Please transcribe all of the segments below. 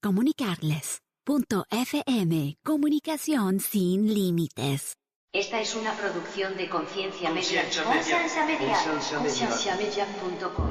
comunicarles. .fm Comunicación sin límites. Esta es una producción de Conciencia Media. Conciencia Media. Concienciamedia.com.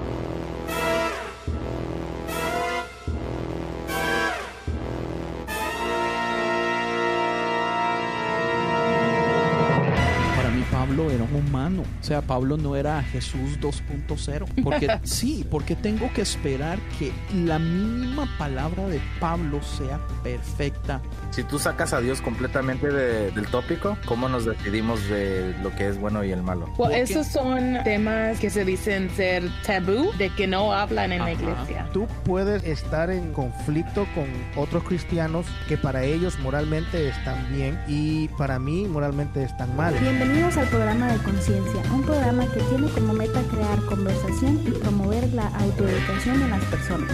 Pablo era un humano, o sea, Pablo no era Jesús 2.0, porque tengo que esperar que la mínima palabra de Pablo sea perfecta. Si tú sacas a Dios completamente del tópico, ¿cómo nos decidimos de lo que es bueno y el malo? Well, esos son temas que se dicen ser tabú, de que no hablan en la iglesia. Tú puedes estar en conflicto con otros cristianos que para ellos moralmente están bien y para mí moralmente están mal. Bienvenidos al programa de Conciencia, un programa que tiene como meta crear conversación y promover la autoeducación en las personas,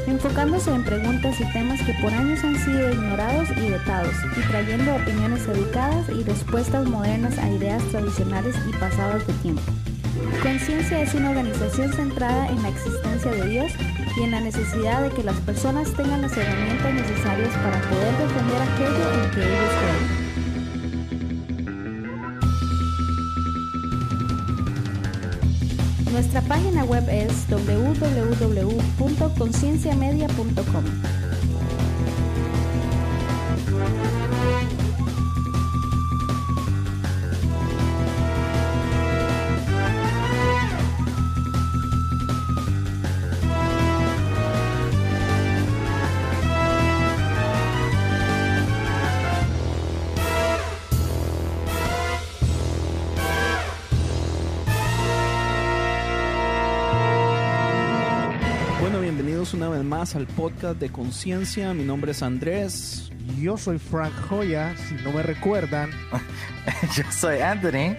enfocándose en preguntas y temas que por años han sido ignorados y vetados, y trayendo opiniones educadas y respuestas modernas a ideas tradicionales y pasadas de tiempo. Conciencia es una organización centrada en la existencia de Dios y en la necesidad de que las personas tengan las herramientas necesarias para poder defender aquello en que ellos creen. Nuestra página web es www.concienciamedia.com. Una vez más al podcast de Conciencia. Mi nombre es Andrés. Yo soy Frank Joya, si no me recuerdan. Yo soy Anthony.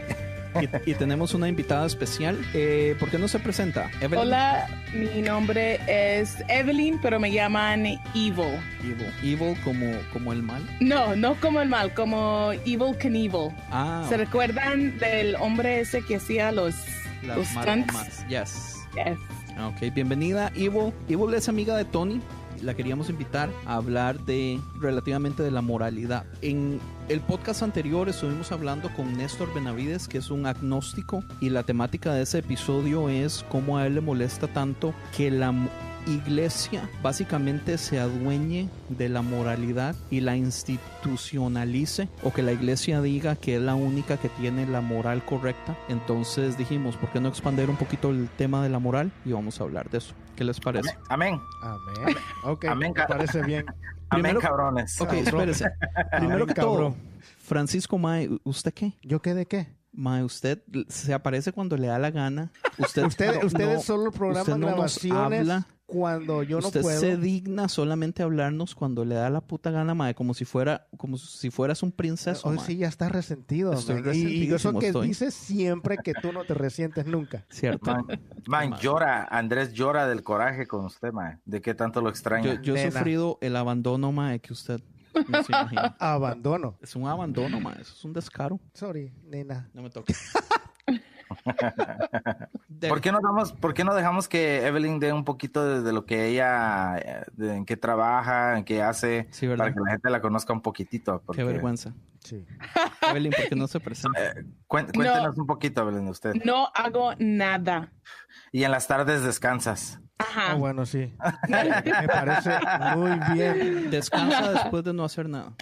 Y tenemos una invitada especial. ¿Por qué no se presenta? Evelyn. Hola, mi nombre es Evelyn, pero me llaman Evil. Evil como el mal. No como el mal, como Evel Knievel. ¿Se Okay. recuerdan del hombre ese que hacía los stunts? Yes. Ok, bienvenida Evil. Evil es amiga de Tony. La queríamos invitar a hablar relativamente de la moralidad. En el podcast anterior estuvimos hablando con Néstor Benavides, que es un agnóstico, y la temática de ese episodio es cómo a él le molesta tanto que la iglesia básicamente se adueñe de la moralidad y la institucionalice, o que la iglesia diga que es la única que tiene la moral correcta. Entonces dijimos, ¿por qué no expandir un poquito el tema de la moral? Y vamos a hablar de eso. ¿Qué les parece? Amén. Ok, Amén, me parece bien. Amén, cabrones. Ok, espérese. Primero que todo, Francisco Mae, ¿usted qué? ¿Yo qué de qué? Mae, usted se aparece cuando le da la gana. Ustedes solo programan no grabaciones habla cuando yo no usted puedo. se digna solamente hablarnos cuando le da la puta gana, mae, como si fueras un princeso. Hoy mae. sí ya estás resentido. Estoy Man. Y eso que estoy. dices siempre que tú no te resientes nunca. Cierto. Man, llora. Andrés llora del coraje con usted, man. ¿De qué tanto lo extraña? Yo he sufrido el abandono, mae, que usted no se imagina. Abandono. Es un abandono, mae. Eso es un descaro. Sorry, nena. No me toca. ¿Por qué no dejamos que Evelyn dé un poquito de lo que ella, en qué trabaja, en qué hace, Sí, ¿verdad? para que la gente la conozca un poquitito? Porque, Qué vergüenza. Sí. Evelyn, ¿por qué no se presenta? Cuéntenos un poquito, Evelyn, de usted. No hago nada. Y en las tardes descansas. Ajá. Bueno, sí. Me parece muy bien. Descansa después de no hacer nada.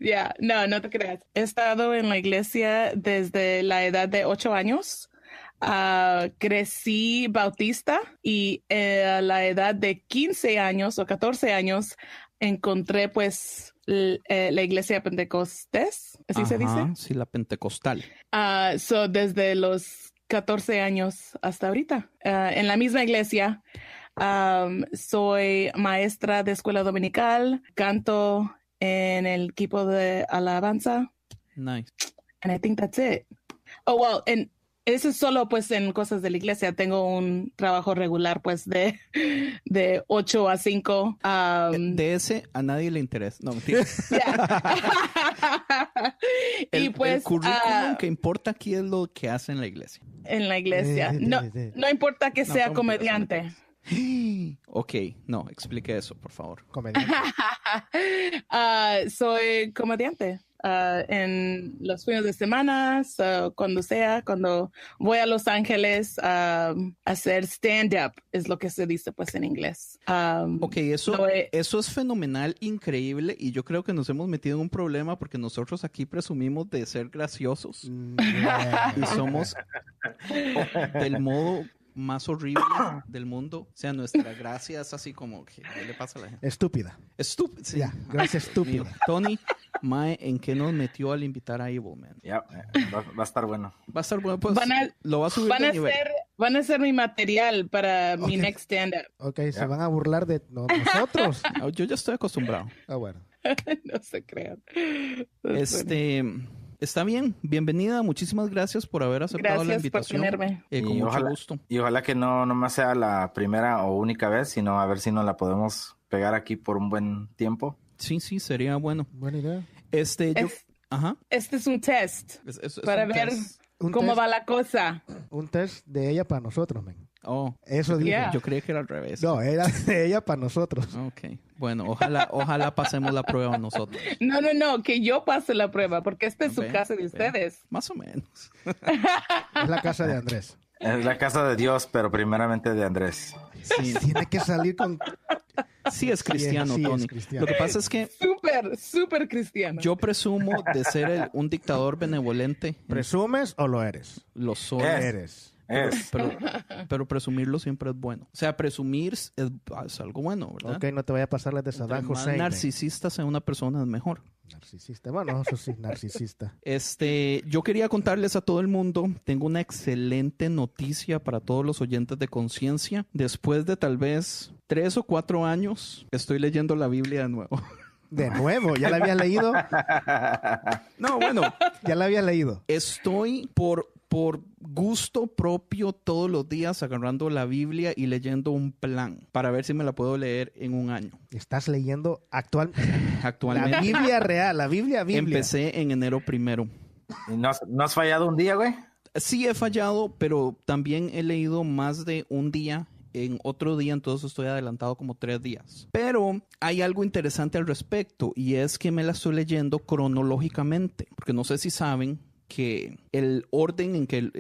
Ya, no te creas. He estado en la iglesia desde la edad de 8 años. Crecí bautista y a la edad de 15 años o 14 años encontré pues la iglesia Pentecostés, ¿así se dice? Sí, la pentecostal. Desde los 14 años hasta ahorita. En la misma iglesia soy maestra de escuela dominical, canto en el equipo de alabanza. Nice. And I think that's it. Oh, well, eso es solo pues en cosas de la iglesia. Tengo un trabajo regular pues de 8 a 5. De ese a nadie le interesa. No, mentira. Y pues el currículum que importa aquí es lo que hace en la iglesia. En la iglesia. No importa que sea comediante. Ok, no, explique eso, por favor. Comediante. Soy comediante. En los fines de semana, cuando voy a Los Ángeles a hacer stand-up, es lo que se dice pues en inglés. Ok, eso es fenomenal, increíble, y yo creo que nos hemos metido en un problema porque nosotros aquí presumimos de ser graciosos y somos del modo más horrible del mundo. O sea, nuestra gracia es así como que, ¿qué le pasa a la gente? Estúpida. Estúpida. Sí. Ya, gracia estúpida. Tony, mae, ¿en qué nos metió al invitar a Evil, man? Ya, va a estar bueno. Va a estar bueno, pues lo va a subir van de a nivel. van a ser mi material para mi next stand-up. Ok, se van a burlar de nosotros. Yo ya estoy acostumbrado. Ah, bueno. No se crean. Está bien, bienvenida, muchísimas gracias por haber aceptado la Gracias por invitación. tenerme. Con mucho gusto. Y ojalá que no más sea la primera o única vez, sino a ver si nos la podemos pegar aquí por un buen tiempo. Sí, sería bueno. Buena idea. Ajá. Este es un test Es para un ver test. cómo va la cosa. Un test de ella para nosotros, men. Oh, Eso dijo. Yeah. yo creí que era al revés. No, era de ella para nosotros. Ok, bueno, ojalá pasemos la prueba nosotros. No, que yo pase la prueba, porque esta es su Ve, casa de ve. ustedes. Más o menos. Es la casa de Andrés. Es la casa de Dios, pero primeramente de Andrés. Sí, Tiene que salir con... sí es cristiano, Sí, es Tony. cristiano. Lo que pasa es que Súper cristiano. yo presumo de ser un dictador benevolente. ¿Presumes o lo eres? Lo soy. Eres. Pero presumirlo siempre es bueno. O sea, presumir es algo bueno, ¿verdad? Ok, no te vaya a pasar las de Entre Saddam más Hussein. narcisista sea una persona es mejor. Narcisista. Bueno, eso sí, narcisista. Yo quería contarles a todo el mundo, tengo una excelente noticia para todos los oyentes de Conciencia. Después de tal vez 3 o 4 años, estoy leyendo la Biblia de nuevo. De nuevo, ¿ya la habías leído? No, bueno, Ya la habías leído. estoy por gusto propio todos los días agarrando la Biblia y leyendo un plan para ver si me la puedo leer en un año. Estás leyendo actualmente. Actualmente La Biblia real, la Biblia. empecé en enero 1. ¿Y no has fallado un día, güey? Sí he fallado, pero también he leído más de un día en otro día, entonces estoy adelantado como 3 días. Pero hay algo interesante al respecto y es que me la estoy leyendo cronológicamente, porque no sé si saben que el orden en que,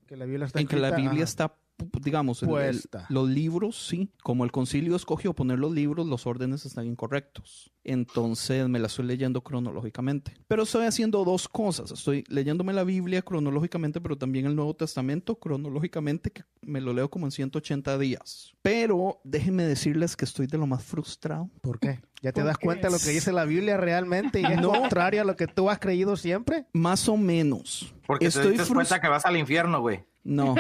Que la Biblia está en que la escrita, Biblia ajá. está, digamos, Puesta. los libros, sí, como el concilio escogió poner los libros, los órdenes están incorrectos. Entonces me la estoy leyendo cronológicamente. Pero estoy haciendo 2 cosas. Estoy leyéndome la Biblia cronológicamente, pero también el Nuevo Testamento cronológicamente, que me lo leo como en 180 días. Pero déjenme decirles que estoy de lo más frustrado. ¿Por qué? ¿Ya te ¿Por das qué? cuenta de lo que dice la Biblia realmente y es No. contrario a lo que tú has creído siempre? Más o menos. Porque te Estoy diste cuenta que vas al infierno, güey. No.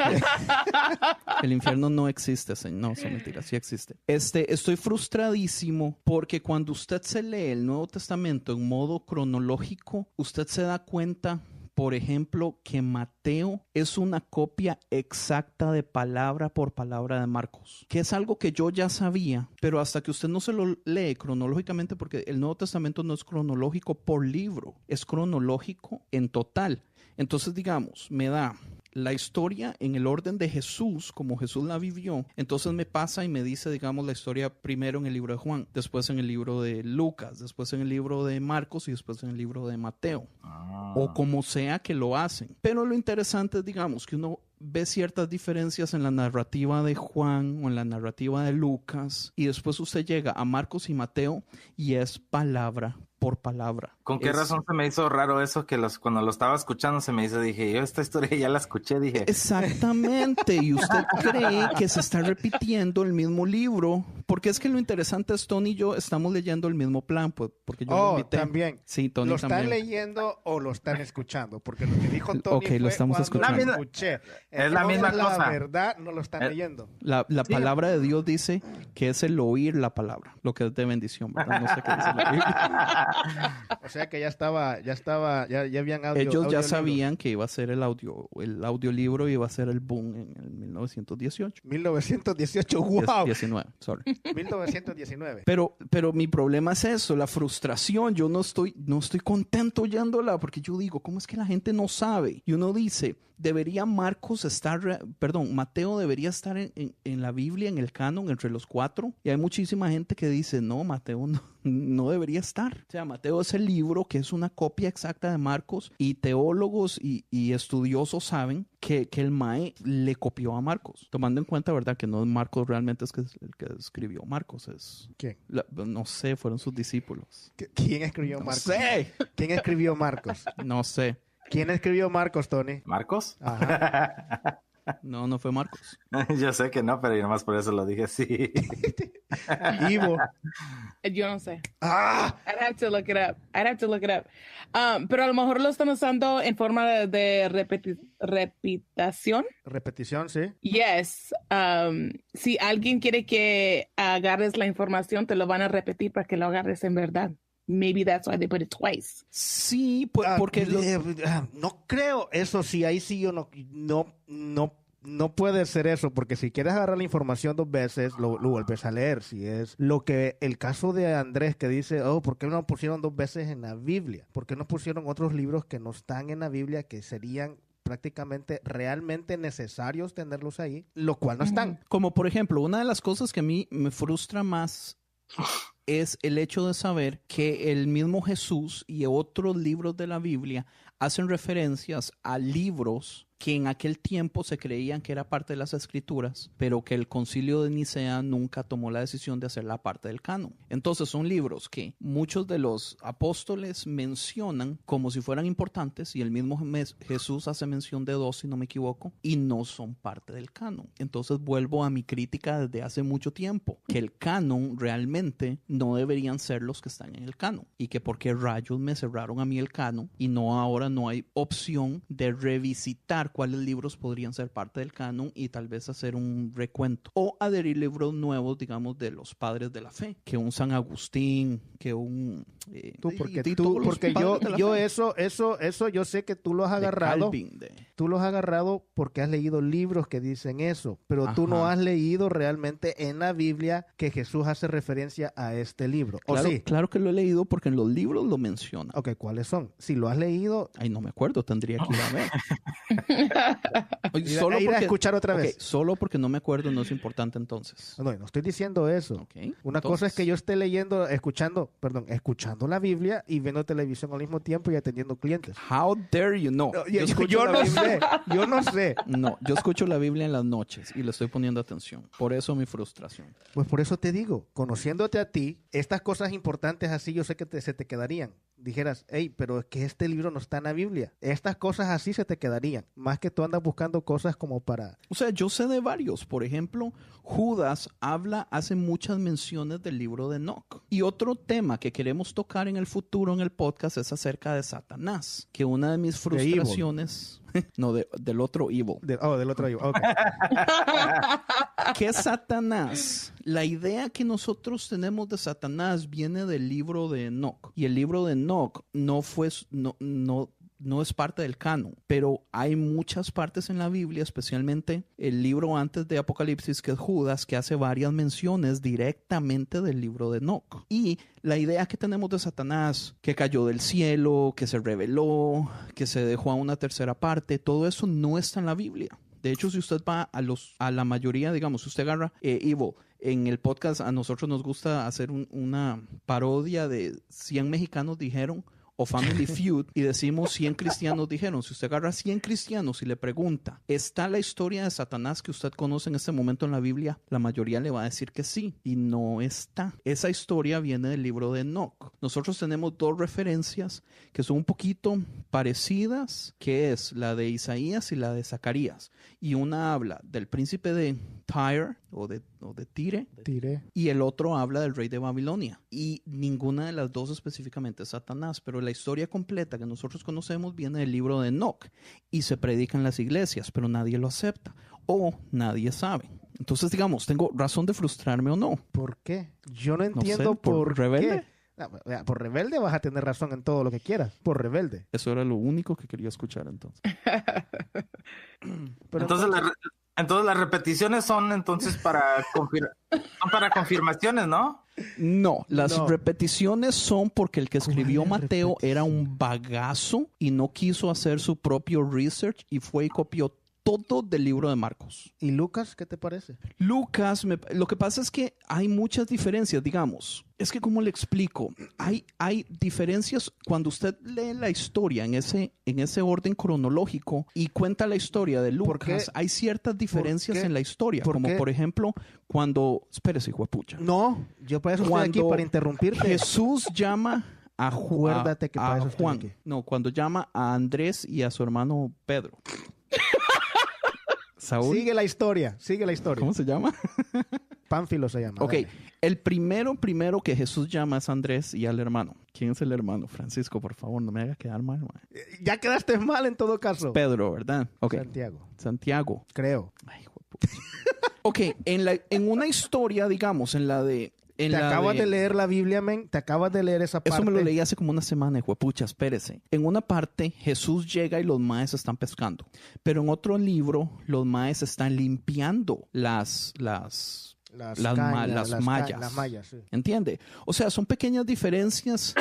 El infierno no existe, señor. No, son mentiras. Sí existe. Estoy frustradísimo porque cuando usted se lee el Nuevo Testamento en modo cronológico, usted se da cuenta, por ejemplo, que Mateo es una copia exacta de palabra por palabra de Marcos, que es algo que yo ya sabía, pero hasta que usted no se lo lee cronológicamente, porque el Nuevo Testamento no es cronológico por libro, es cronológico en total. Entonces, digamos, me da la historia en el orden de Jesús, como Jesús la vivió. Entonces me pasa y me dice, digamos, la historia primero en el libro de Juan, después en el libro de Lucas, después en el libro de Marcos y después en el libro de Mateo. O como sea que lo hacen. Pero lo interesante es, digamos, que uno ve ciertas diferencias en la narrativa de Juan o en la narrativa de Lucas y después usted llega a Marcos y Mateo y es palabra por palabra. ¿Con qué razón se me hizo raro eso? Que cuando lo estaba escuchando se me hizo, dije, yo esta historia ya la escuché, dije. Exactamente, y usted cree que se está repitiendo el mismo libro, porque es que lo interesante es Tony y yo estamos leyendo el mismo plan, pues, porque yo lo invité. También. Sí, Tony ¿Lo están también. leyendo o lo están escuchando? Porque lo que dijo Tony Ok, lo fue estamos cuando escuchando. lo escuché. Es la misma Entonces, cosa. La verdad, no lo están leyendo. La palabra de Dios dice que es el oír la palabra, lo que es de bendición, ¿verdad? No sé qué dice la Biblia. O sea que ya habían audio. Ellos ya audiolibros. sabían que iba a ser el audiolibro y iba a ser el boom en el 1918. 1918, wow. 19, sorry. 1919. Pero mi problema es eso, la frustración. Yo no estoy contento oyéndola porque yo digo, ¿cómo es que la gente no sabe? Y uno dice, debería Marcos estar, Mateo debería estar en la Biblia, en el canon, entre los 4. Y hay muchísima gente que dice, no, Mateo no debería estar. O sea, Mateo es el libro que es una copia exacta de Marcos, y teólogos y estudiosos saben que el Mae le copió a Marcos, tomando en cuenta, ¿verdad?, que no es Marcos realmente es el que escribió Marcos. ¿Quién? No sé, fueron sus discípulos. ¿Quién escribió Marcos? No sé. ¿Quién escribió Marcos? No sé. ¿Quién escribió Marcos, Tony? ¿Marcos? Ajá. No fue Marcos. Yo sé que no, pero yo nomás por eso lo dije sí. Ivo. Yo no sé. ¡Ah! I'd have to look it up. Pero a lo mejor lo están usando en forma de repetición. Repetición, sí. Yes. Si alguien quiere que agarres la información, te lo van a repetir para que lo agarres en verdad. Maybe that's why they put it twice. Sí, porque... no creo. Eso sí, ahí sí yo no puede ser eso, porque si quieres agarrar la información 2 veces, lo vuelves a leer. Si es lo que el caso de Andrés, que dice, ¿por qué no pusieron 2 veces en la Biblia? ¿Por qué no pusieron otros libros que no están en la Biblia, que serían prácticamente realmente necesarios tenerlos ahí, lo cual no están? Como por ejemplo, una de las cosas que a mí me frustra más es el hecho de saber que el mismo Jesús y otros libros de la Biblia hacen referencias a libros que en aquel tiempo se creían que era parte de las escrituras, pero que el concilio de Nicea nunca tomó la decisión de hacerla parte del canon. Entonces son libros que muchos de los apóstoles mencionan como si fueran importantes, y el mismo Jesús hace mención de 2, si no me equivoco, y no son parte del canon. Entonces vuelvo a mi crítica desde hace mucho tiempo, que el canon realmente no deberían ser los que están en el canon, y que por qué rayos me cerraron a mí el canon y no ahora no hay opción de revisitar cuáles libros podrían ser parte del canon y tal vez hacer un recuento o adherir libros nuevos, digamos, de los padres de la fe, que un San Agustín, que un yo eso yo sé que tú lo has agarrado. Tú los has agarrado porque has leído libros que dicen eso, pero tú no has leído realmente en la Biblia que Jesús hace referencia a este libro. Claro, sí, claro que lo he leído porque en los libros lo menciona. Ok, ¿cuáles son? Si lo has leído... Ay, no me acuerdo, tendría que ir a ver. Ir a escuchar otra vez. Solo porque no me acuerdo no es importante entonces. No estoy diciendo eso. Okay. Una cosa es que yo esté escuchando la Biblia y viendo televisión al mismo tiempo y atendiendo clientes. How dare you? No. Yo no sé. No, yo escucho la Biblia en las noches y le estoy poniendo atención. Por eso mi frustración. Pues por eso te digo, conociéndote a ti, estas cosas importantes así yo sé que se te quedarían. Dijeras, pero es que este libro no está en la Biblia. Estas cosas así se te quedarían. Más que tú andas buscando cosas como para... O sea, yo sé de varios. Por ejemplo, Judas hace muchas menciones del libro de Enoch. Y otro tema que queremos tocar en el futuro en el podcast es acerca de Satanás. Que una de mis frustraciones... No, del otro evil. Del otro evil, ok. ¿Qué es Satanás? La idea que nosotros tenemos de Satanás viene del libro de Enoch. Y el libro de Enoch no es parte del canon, pero hay muchas partes en la Biblia, especialmente el libro antes de Apocalipsis, que es Judas, que hace varias menciones directamente del libro de Enoch. Y la idea que tenemos de Satanás, que cayó del cielo, que se rebeló, que se dejó a una tercera parte, todo eso no está en la Biblia. De hecho, si usted va a la mayoría, digamos, si usted agarra Evil, en el podcast a nosotros nos gusta hacer una parodia de 100 mexicanos dijeron, o Family Feud, y decimos 100 cristianos dijeron. Si usted agarra 100 cristianos y le pregunta, ¿está la historia de Satanás que usted conoce en este momento en la Biblia? La mayoría le va a decir que sí, y no está. Esa historia viene del libro de Enoch. Nosotros tenemos 2 referencias que son un poquito parecidas, que es la de Isaías y la de Zacarías. Y una habla del príncipe de Tyre, o de Tire, y el otro habla del rey de Babilonia. Y ninguna de las dos específicamente es Satanás, pero la historia completa que nosotros conocemos viene del libro de Enoch y se predica en las iglesias, pero nadie lo acepta o nadie sabe. Entonces, digamos, ¿tengo razón de frustrarme o no? ¿Por qué? Yo no entiendo por rebelde. ¿Qué? Por rebelde vas a tener razón en todo lo que quieras. Por rebelde. Eso era lo único que quería escuchar entonces. Pero entonces Entonces las repeticiones son entonces para confirmaciones, ¿no? No, las No. repeticiones son porque el que escribió ¿Cuál es Mateo repetición? era un bagazo y no quiso hacer su propio research y fue y copió todo del libro de Marcos. ¿Y Lucas, qué te parece? Lucas, lo que pasa es que hay muchas diferencias, digamos. Es que, ¿cómo le explico? Hay diferencias cuando usted lee la historia en ese orden cronológico y cuenta la historia de ¿Por qué? Lucas. Hay ciertas diferencias qué? en la historia, ¿Por como qué? por ejemplo, cuando... Espérese, hijo de pucha. No, yo para eso estoy aquí, Cuando para interrumpirte. Jesús llama a, Acuérdate que para eso estoy Juan. aquí. No, cuando llama a Andrés y a su hermano Pedro. Saúl. Sigue la historia. ¿Cómo se llama? Pánfilo se llama. Ok, dale. el primero que Jesús llama es Andrés y al hermano. ¿Quién es el hermano? Francisco, por favor, no me haga quedar mal, man. Ya quedaste mal en todo caso. Pedro, ¿verdad? Ok, Santiago, creo. Ay, hijo de puta. Ok, en una historia, digamos, en la de... Te acabas de leer la Biblia, men. Te acabas de leer esa parte. Eso me lo leí hace como una semana, hijo de pucha, espérese. En una parte, Jesús llega y los maes están pescando. Pero en otro libro, los maes están limpiando las mallas. Las mallas, sí. ¿Entiende? O sea, son pequeñas diferencias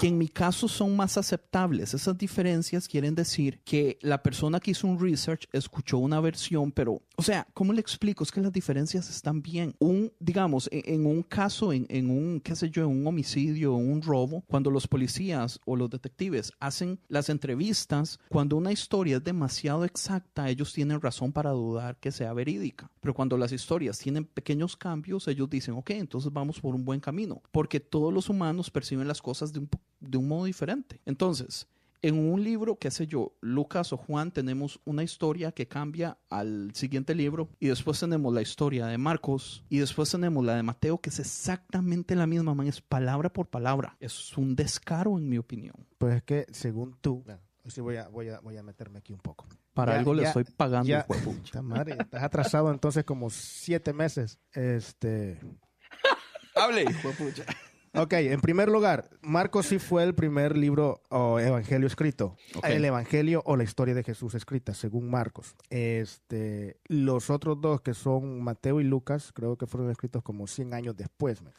que en mi caso son más aceptables. Esas diferencias quieren decir que la persona que hizo un research escuchó una versión, pero, o sea, ¿cómo le explico? Es que las diferencias están bien. Digamos, en un caso, en un, qué sé yo, en un homicidio, un robo, cuando los policías o los detectives hacen las entrevistas, cuando una historia es demasiado exacta, ellos tienen razón para dudar que sea verídica. Pero cuando las historias tienen pequeños cambios, ellos dicen, ok, entonces vamos por un buen camino, porque todos los humanos perciben las cosas de un modo diferente. Entonces, en un libro, qué sé yo, Lucas o Juan, tenemos una historia que cambia al siguiente libro y después tenemos la historia de Marcos y después tenemos la de Mateo, que es exactamente la misma, man, es palabra por palabra. Es un descaro, en mi opinión. Pues es que, según tú... Bueno, sí voy a meterme aquí un poco. Para algo le estoy pagando, ya, hijo de pucha. esta madre, estás atrasado entonces como 7 meses. Hable, hijo de pucha. Ok, en primer lugar, Marcos sí fue el primer libro o evangelio escrito. Ok. El evangelio o la historia de Jesús escrita, según Marcos. Los otros dos, que son Mateo y Lucas, creo que fueron escritos como 100 años después. Man.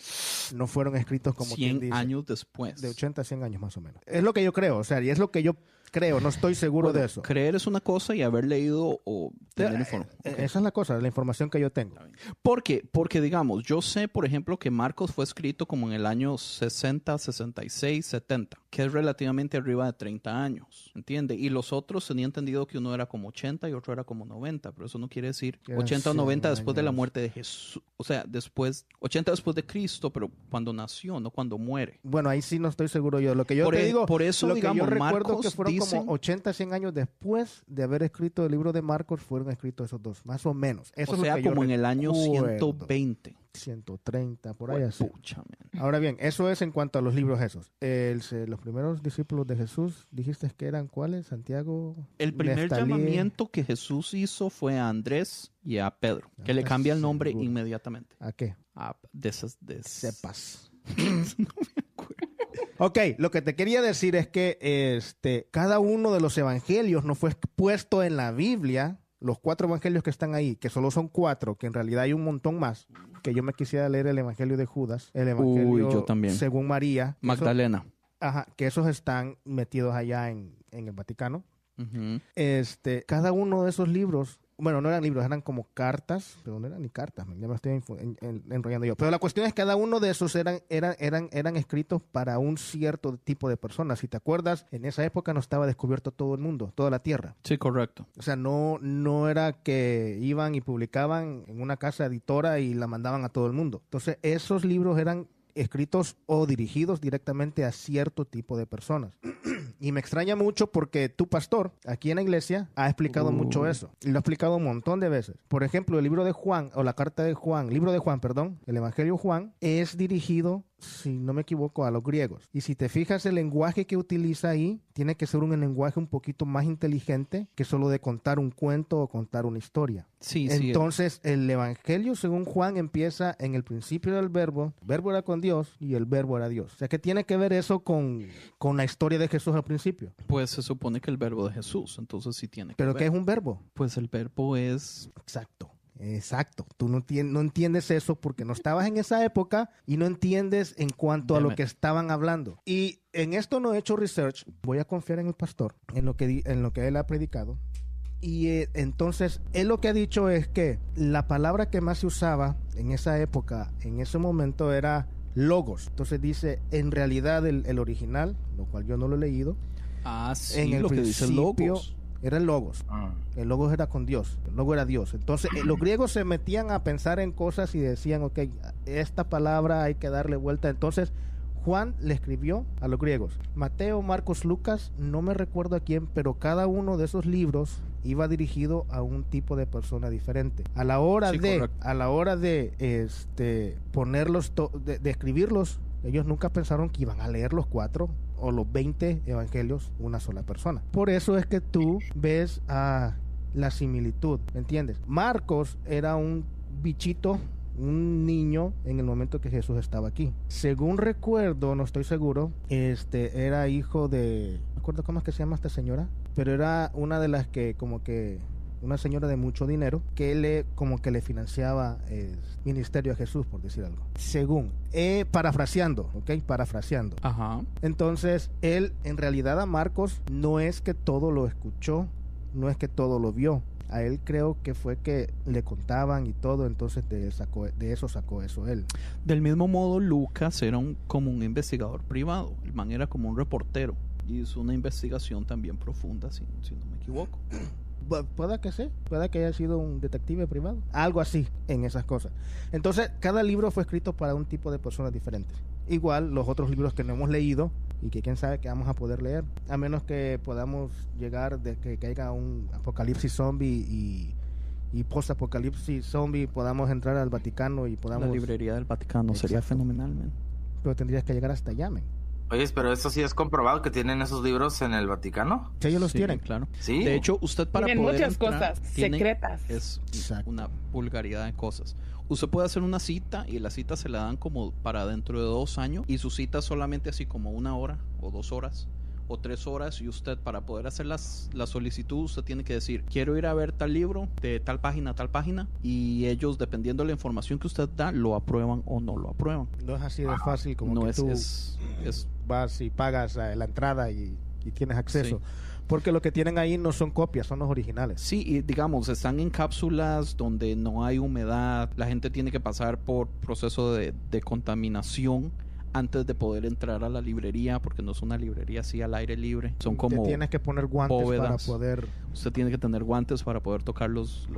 No fueron escritos como 100 quien dice, años después. de 80 a 100 años más o menos. Es lo que yo creo, o sea, y es lo que yo creo, no estoy seguro Bueno, de eso. creer es una cosa y haber leído o tener información. Esa es la cosa, la información que yo tengo. ¿Por qué? Porque, digamos, yo sé, por ejemplo, que Marcos fue escrito como en el año 60, 66, 70, que es relativamente arriba de 30 años, ¿entiende? Y los otros tenía entendido que uno era como 80 y otro era como 90, pero eso no quiere decir Que eran 80 o 90 100 después de la años. muerte de Jesús. O sea, 80 después de Cristo, pero cuando nació, no cuando muere. Bueno, ahí sí no estoy seguro yo. Lo que yo te digo, por eso, lo digamos, que yo recuerdo Marcos que fueron dicen- como 80, 100 años después de haber escrito el libro de Marcos, fueron escritos esos dos, más o menos. Eso O es sea, lo que yo como en el año recuerdo. 120. 130, por ahí así. Pucha, man. Ahora bien, eso es en cuanto a los libros esos. Los primeros discípulos de Jesús, dijiste que eran ¿cuáles? Santiago, El primer Neftalí. llamamiento que Jesús hizo fue a Andrés y a Pedro, que le ¿Estás cambia el nombre seguro? inmediatamente. ¿A qué? Sepas. Sepas. Ok, lo que te quería decir es que cada uno de los evangelios no fue puesto en la Biblia. Los 4 evangelios que están ahí, que solo son 4, que en realidad hay un montón más, que yo me quisiera leer el evangelio de Judas, el evangelio yo también. según María. Magdalena. Que esos están metidos allá en el Vaticano. Ujú. Cada uno de esos libros, bueno, no eran libros, eran como cartas, pero no eran ni cartas, ya me estoy enrollando yo. Pero la cuestión es que cada uno de esos eran escritos para un cierto tipo de personas. Si te acuerdas, en esa época no estaba descubierto todo el mundo, toda la tierra. Sí, correcto. O sea, no era que iban y publicaban en una casa editora y la mandaban a todo el mundo. Entonces, esos libros eran escritos o dirigidos directamente a cierto tipo de personas. Y me extraña mucho porque tu pastor aquí en la iglesia ha explicado mucho eso. Y lo ha explicado un montón de veces. Por ejemplo, el libro de Juan, o la carta de Juan, libro de Juan, perdón, el Evangelio Juan, es dirigido si no me equivoco, a los griegos. Y si te fijas, el lenguaje que utiliza ahí tiene que ser un lenguaje un poquito más inteligente que solo de contar un cuento o contar una historia. Sí, Entonces, el Evangelio, según Juan, empieza en el principio del verbo. El verbo era con Dios y el verbo era Dios. O sea, ¿qué tiene que ver eso con la historia de Jesús al principio? Pues se supone que el verbo de Jesús, entonces sí tiene que ¿Pero ver. qué es un verbo? Pues el verbo es... Exacto. Tú no entiendes eso porque no estabas en esa época y no entiendes en cuanto a lo que estaban hablando. Y en esto no he hecho research. Voy a confiar en el pastor, en lo que él ha predicado. Y entonces, él lo que ha dicho es que la palabra que más se usaba en esa época, en ese momento, era logos. Entonces dice, en realidad, el original, lo cual yo no lo he leído. Sí, en el lo que dice logos. Era el logos. El logos era con Dios. El logo era Dios. Entonces, los griegos se metían a pensar en cosas y decían, ok, esta palabra hay que darle vuelta. Entonces, Juan le escribió a los griegos. Mateo, Marcos, Lucas, no me recuerdo a quién, pero cada uno de esos libros iba dirigido a un tipo de persona diferente. A la hora de ponerlos, de escribirlos, ellos nunca pensaron que iban a leer los 4 o los 20 evangelios una sola persona. Por eso es que tú ves la similitud, ¿me entiendes? Marcos era un bichito, un niño en el momento que Jesús estaba aquí. Según recuerdo, no estoy seguro, era hijo de... No recuerdo cómo es que se llama esta señora, pero era una de las que una señora de mucho dinero que le financiaba el ministerio a Jesús, por decir algo. Según, parafraseando. Ajá. Entonces, él, en realidad, a Marcos, no es que todo lo escuchó, no es que todo lo vio. A él creo que fue que le contaban y todo, entonces de eso sacó eso él. Del mismo modo, Lucas era como un investigador privado. El man era como un reportero y hizo una investigación también profunda, si no me equivoco. Puede que sí, puede que haya sido un detective privado, algo así en esas cosas. Entonces, cada libro fue escrito para un tipo de personas diferentes. Igual los otros libros que no hemos leído y que quién sabe que vamos a poder leer, a menos que podamos llegar de que caiga un apocalipsis zombie y post-apocalipsis zombie, podamos entrar al Vaticano y podamos... La librería del Vaticano. Exacto. Sería fenomenal, man. Pero tendrías que llegar hasta allá, man. Oye, pero eso sí es comprobado que tienen esos libros en el Vaticano. Sí, ellos los tienen. Claro. Sí. De hecho, usted para tienen poder muchas entrar, cosas secretas. Es una vulgaridad de cosas. Usted puede hacer una cita y la cita se la dan como para dentro de 2 años y su cita solamente así como 1 hora o 2 horas o 3 horas, y usted para poder hacer la solicitud usted tiene que decir, quiero ir a ver tal libro de tal página a tal página, y ellos, dependiendo de la información que usted da, lo aprueban o no lo aprueban. No es así de fácil como no que es, tú es vas y pagas la entrada y tienes acceso. Sí. Porque lo que tienen ahí no son copias, son los originales. Sí, y digamos, están en cápsulas donde no hay humedad, la gente tiene que pasar por proceso de contaminación antes de poder entrar a la librería, porque no es una librería así al aire libre. Son como... Te tienes que poner guantes bóvedas para poder... Usted tiene que tener guantes para poder tocar los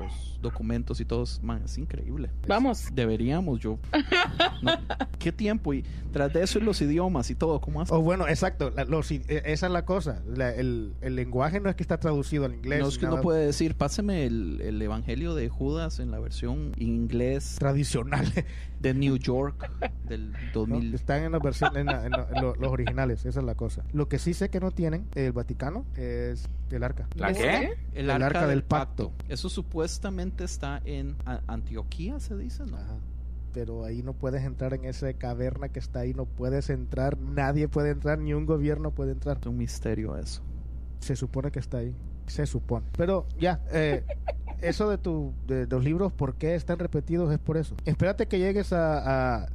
documentos y todo. Man, es increíble. Vamos. Deberíamos, no, ¿qué tiempo? Y tras de eso los idiomas y todo, ¿cómo hace? Oh, bueno, exacto. Esa es la cosa. El lenguaje no es que está traducido al inglés. No es que uno puede decir, páseme el Evangelio de Judas en la versión inglés tradicional de New York del 2000. No, están en la versión, los originales. Esa es la cosa. Lo que sí sé que no tienen el Vaticano es el arca. ¿La qué? El arca del pacto. Eso supuestamente está en Antioquía, se dice, ¿no? Ajá. Pero ahí no puedes entrar en esa caverna que está ahí, no puedes entrar, nadie puede entrar, ni un gobierno puede entrar. Es un misterio eso. Se supone que está ahí, se supone. Pero ya, eso de los libros, ¿por qué están repetidos? Es por eso. Espérate que llegues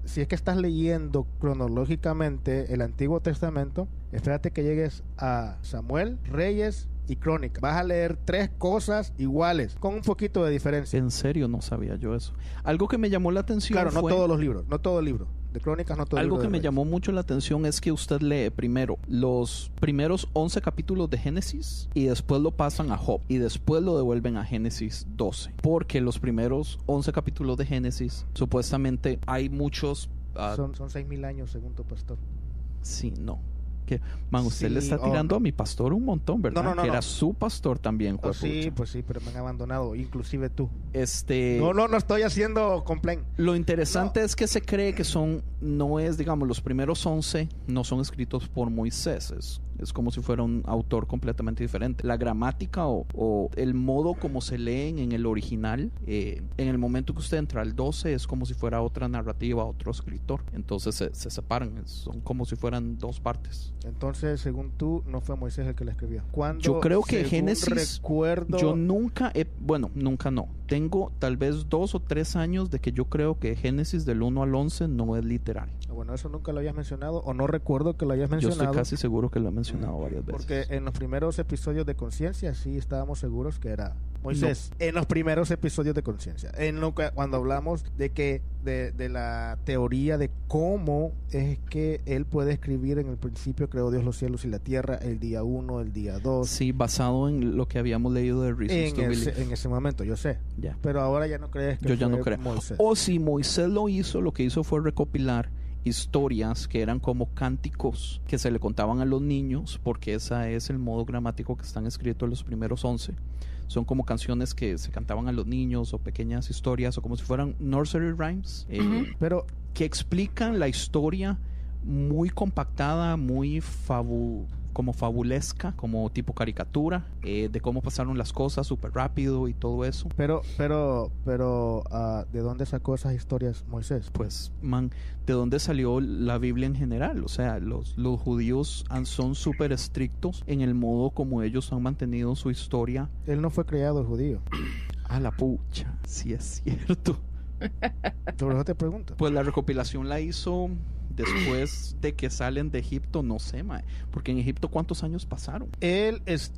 si es que estás leyendo cronológicamente el Antiguo Testamento, espérate que llegues a Samuel, Reyes y Crónicas. Vas a leer 3 cosas iguales, con un poquito de diferencia. En serio, no sabía yo eso. Algo que me llamó la atención Claro, no fue... todos los libros, no todo el libro. De Crónicas, no todo el libro. Algo que me llamó mucho la atención es que usted lee primero los primeros 11 capítulos de Génesis y después lo pasan a Job y después lo devuelven a Génesis 12. Porque los primeros 11 capítulos de Génesis, supuestamente hay muchos... Son 6,000 años según tu pastor. Sí, no. que, man, usted Sí, le está tirando a mi pastor un montón, ¿verdad? No, que era no. su pastor también, Oh, sí, juepucha. pues sí, pero me han abandonado, inclusive tú. Este... No estoy haciendo complaint. Lo interesante es que se cree que no es, digamos, los primeros 11 no son escritos por Moisés. Es como si fuera un autor completamente diferente. La gramática o el modo como se leen en el original, en el momento que usted entra al 12 es como si fuera otra narrativa, otro escritor. Entonces se separan, son como si fueran dos partes. Entonces, según tú, no fue Moisés el que la escribió. Cuando, Yo creo que según Génesis, recuerdo, yo nunca no. Tengo tal vez 2 o 3 años de que yo creo que Génesis del 1 al 11 no es literal. bueno, eso nunca lo hayas mencionado o no recuerdo que lo hayas Yo mencionado. estoy casi seguro que lo he mencionado varias veces. Porque en los primeros episodios de Conciencia sí estábamos seguros que era Moisés. En los primeros episodios de Conciencia. Cuando hablamos de la teoría de cómo es que él puede escribir en el principio creó Dios los cielos y la tierra, el día 1, el día 2. Sí, basado en lo que habíamos leído de Reasons to Believe. En ese momento, yo sé. Ya. Pero ahora ya no crees que Yo ya fue no creo. Moisés. O si Moisés lo que hizo fue recopilar historias que eran como cánticos que se le contaban a los niños, porque ese es el modo gramático que están escritos en los primeros 11. Son como canciones que se cantaban a los niños o pequeñas historias o como si fueran nursery rhymes, Pero que explican la historia muy compactada, muy como fabulesca, como tipo caricatura, de cómo pasaron las cosas súper rápido y todo eso. Pero, ¿de dónde sacó esas historias Moisés? Pues, man, ¿de dónde salió la Biblia en general? O sea, los judíos son súper estrictos en el modo como ellos han mantenido su historia. Él no fue criado judío. A la pucha, sí es cierto. Por eso te pregunto. Pues la recopilación la hizo después de que salen de Egipto, no sé, mae, porque en Egipto ¿cuántos años pasaron? Él es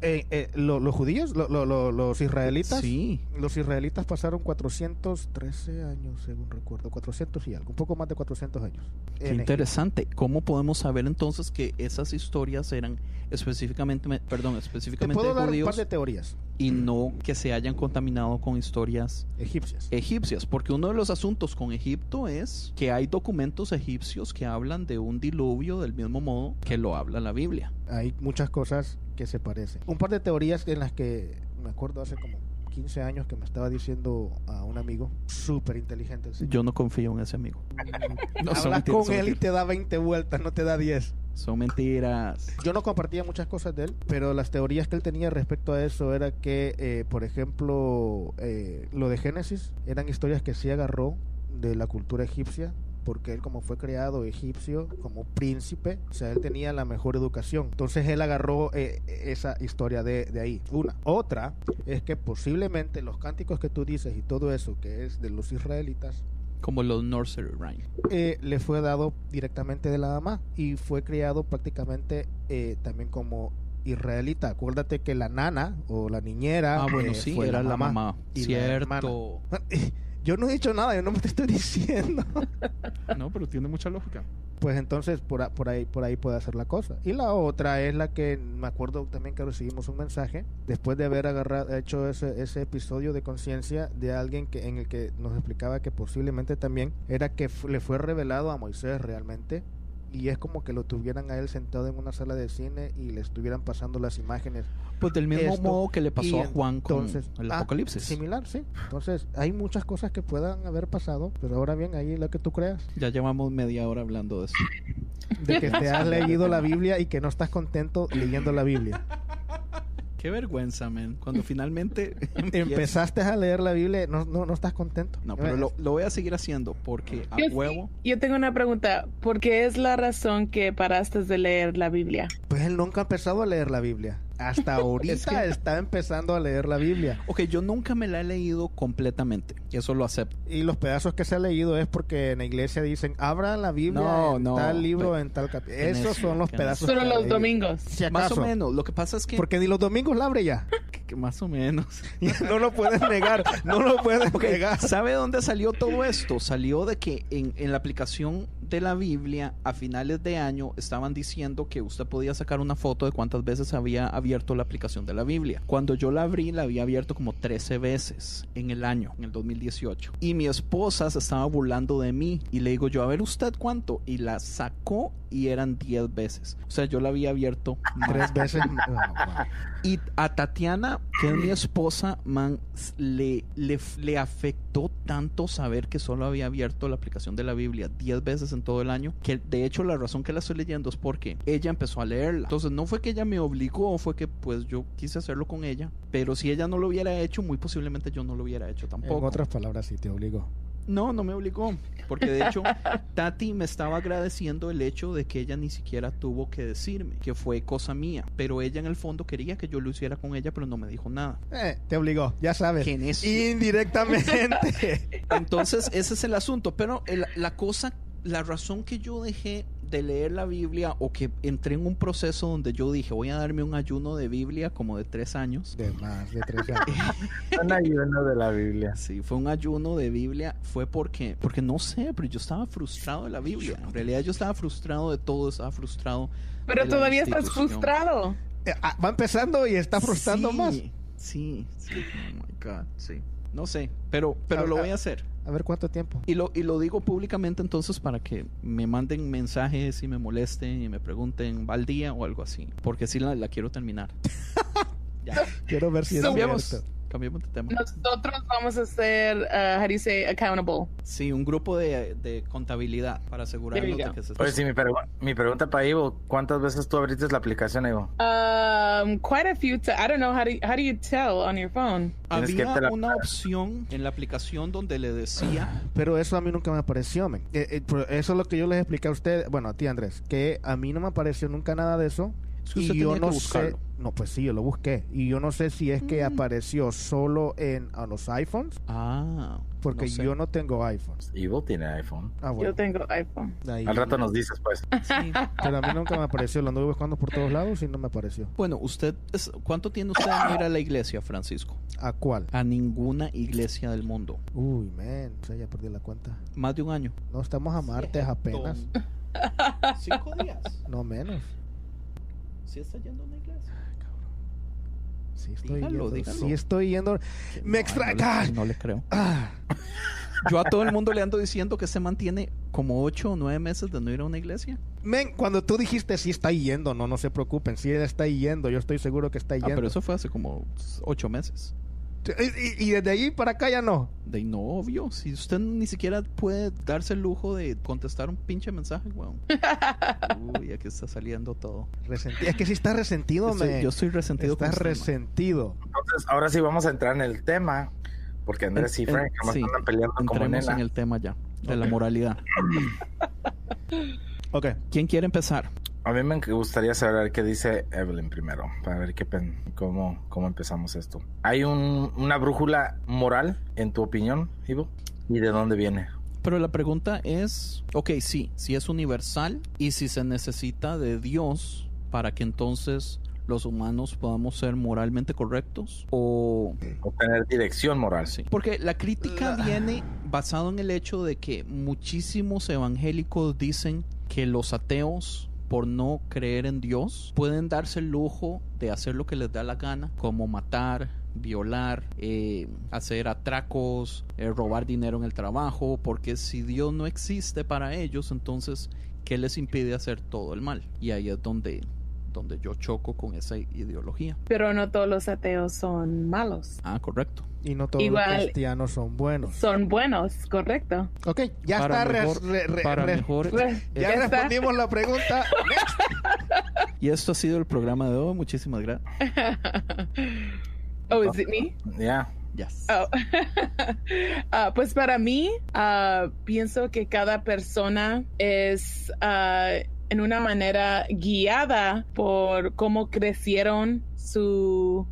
los judíos, los israelitas. Sí. Los israelitas pasaron 413 años, según recuerdo, 400 y algo, un poco más de 400 años. Qué interesante. ¿Cómo podemos saber entonces que esas historias eran específicamente Te puedo de dar un judíos par de teorías y no que se hayan contaminado con historias egipcias? Porque uno de los asuntos con Egipto es que hay documentos egipcios que hablan de un diluvio del mismo modo que lo habla la Biblia. Hay muchas cosas que se parecen. Un par de teorías en las que me acuerdo hace como 15 años que me estaba diciendo a un amigo súper inteligente. Yo no confío en ese amigo. No, hablas con él y te da 20 vueltas, no te da 10. Son mentiras. Yo no compartía muchas cosas de él, pero las teorías que él tenía respecto a eso era que, por ejemplo, lo de Génesis eran historias que sí agarró de la cultura egipcia, porque él, como fue creado egipcio como príncipe, o sea, él tenía la mejor educación. Entonces él agarró esa historia de ahí. Otra es que posiblemente los cánticos que tú dices y todo eso que es de los israelitas, como los nursery rhymes, le fue dado directamente de la mamá y fue criado prácticamente también como israelita. Acuérdate que la nana o la niñera sí, fue era la mamá. Y Cierto. Yo no he dicho nada, yo no me te estoy diciendo. No, pero tiene mucha lógica. Pues entonces por ahí puede hacer la cosa. Y la otra es la que me acuerdo también que recibimos un mensaje después de haber hecho ese episodio de Conciencia de alguien en el que nos explicaba que posiblemente también era que le fue revelado a Moisés realmente, y es como que lo tuvieran a él sentado en una sala de cine y le estuvieran pasando las imágenes. Pues del mismo modo que le pasó a Juan con el Apocalipsis. Similar, sí. Entonces hay muchas cosas que puedan haber pasado, pero ahora bien, ahí lo que tú creas. Ya llevamos media hora hablando de eso. De que te has leído la Biblia y que no estás contento leyendo la Biblia. Qué vergüenza, man. Cuando finalmente empezaste a leer la Biblia, no estás contento. No, pero lo voy a seguir haciendo porque a huevo. Yo tengo una pregunta. ¿Por qué es la razón que paraste de leer la Biblia? Pues él nunca ha empezado a leer la Biblia. Hasta ahorita está empezando a leer la Biblia. Ok, yo nunca me la he leído completamente. Y eso lo acepto. Y los pedazos que se ha leído es porque en la iglesia dicen, abra la Biblia tal libro, en tal capítulo. Esos son los pedazos. Solo los domingos. Si acaso. Más o menos. Lo que pasa es que... Porque ni los domingos la abre ya. Que más o menos. No lo puedes negar. No lo puedes negar. ¿Sabe dónde salió todo esto? Salió de que en la aplicación de la Biblia a finales de año estaban diciendo que usted podía sacar una foto de cuántas veces había abierto la aplicación de la Biblia. Cuando yo la abrí, la había abierto como 13 veces en el 2018. Y mi esposa se estaba burlando de mí y le digo yo, a ver usted cuánto, y la sacó y eran 10 veces. O sea, yo la había abierto 3 veces. y a Tatiana, que es mi esposa, man, le afectó tanto saber que solo había abierto la aplicación de la Biblia 10 veces en todo el año, que de hecho la razón que la estoy leyendo es porque ella empezó a leerla. Entonces no fue que ella me obligó, fue que pues yo quise hacerlo con ella, pero si ella no lo hubiera hecho, muy posiblemente yo no lo hubiera hecho tampoco. En otras palabras, sí te obligó. No me obligó, porque de hecho Tati me estaba agradeciendo el hecho de que ella ni siquiera tuvo que decirme que fue cosa mía, pero ella en el fondo quería que yo lo hiciera con ella, pero no me dijo nada. Te obligó, ya sabes. ¿Quién es? Indirectamente. Entonces ese es el asunto, pero la razón que yo dejé de leer la Biblia, o que entré en un proceso donde yo dije voy a darme un ayuno de Biblia como de 3 años. De más de 3 años. Un ayuno de la Biblia. Sí, fue un ayuno de Biblia, fue porque no sé, pero yo estaba frustrado de la Biblia. En realidad yo estaba frustrado de todo, estaba frustrado. Pero todavía estás frustrado. Va empezando y está frustrando más. Sí. Oh my God, sí. No sé, pero lo voy a hacer. A ver cuánto tiempo. Y lo digo públicamente entonces para que me manden mensajes y me molesten y me pregunten, ¿va al día o algo así? Porque sí la quiero terminar. Ya. Quiero ver si es cierto. Cambiamos de tema. Nosotros vamos a ser, how do you say, accountable. Sí, un grupo de contabilidad para asegurarnos de que se... Oye, sí, mi pregunta para Ivo, ¿cuántas veces tú abriste la aplicación, Ivo? Quite a few. I don't know, how do you tell on your phone? Había una opción en la aplicación donde le decía... Pero eso a mí nunca me apareció, men. Eso es lo que yo les expliqué a usted, bueno, a ti, Andrés, que a mí no me apareció nunca nada de eso. Es que usted tenía que buscarlo. No, pues sí, yo lo busqué. Y yo no sé si es que apareció solo a los iPhones. Porque no sé. Yo no tengo iPhones. Ivo tiene iPhone. Bueno. Yo tengo iPhone. Ahí. Al rato nos dices, pues. Sí. Pero a mí nunca me apareció. Lo anduve buscando por todos lados y no me apareció. Bueno, ¿cuánto tiene usted de ir a la iglesia, Francisco? ¿A cuál? A ninguna iglesia del mundo. Uy, man. O sea, ya perdí la cuenta. Más de un año. No, estamos a martes apenas. 5 días. No menos. ¿Sí está yendo a una iglesia? Sí estoy yendo. Dígalo. Sí estoy yendo. Me extraña. No le creo. Yo a todo el mundo le ando diciendo que se mantiene como 8 o 9 meses de no ir a una iglesia. Men, cuando tú dijiste sí está yendo, no se preocupen, sí está yendo, yo estoy seguro que está yendo. Pero eso fue hace como 8 meses. Y desde allí para acá ya no. De no, obvio. Si usted ni siquiera puede darse el lujo de contestar un pinche mensaje, weón. Uy, aquí está saliendo todo. Es que sí está resentido, yo estoy resentido. Estás resentido. Entonces, ahora sí vamos a entrar en el tema. Porque Andrés y Frank andan peleando como nena. En el tema ya, de la moralidad. Ok. ¿Quién quiere empezar? A mí me gustaría saber qué dice Evelyn primero, para ver cómo empezamos esto. ¿Hay una brújula moral, en tu opinión, Ivo? ¿Y de dónde viene? Pero la pregunta es, si es universal y si se necesita de Dios para que entonces los humanos podamos ser moralmente correctos o tener dirección moral. Sí. Porque la crítica viene basado en el hecho de que muchísimos evangélicos dicen que los ateos, por no creer en Dios, pueden darse el lujo de hacer lo que les da la gana, como matar, violar, hacer atracos, robar dinero en el trabajo, porque si Dios no existe para ellos, entonces, ¿qué les impide hacer todo el mal? Y ahí es donde yo choco con esa ideología. Pero no todos los ateos son malos. Correcto. Y no todos los cristianos son buenos. Son buenos, correcto. Ok, ya para está. Mejor, ya respondimos la pregunta. Y esto ha sido el programa de hoy. Muchísimas gracias. Oh, is it me? Yeah. Yes. Pues para mí, pienso que cada persona es en una manera guiada por cómo crecieron su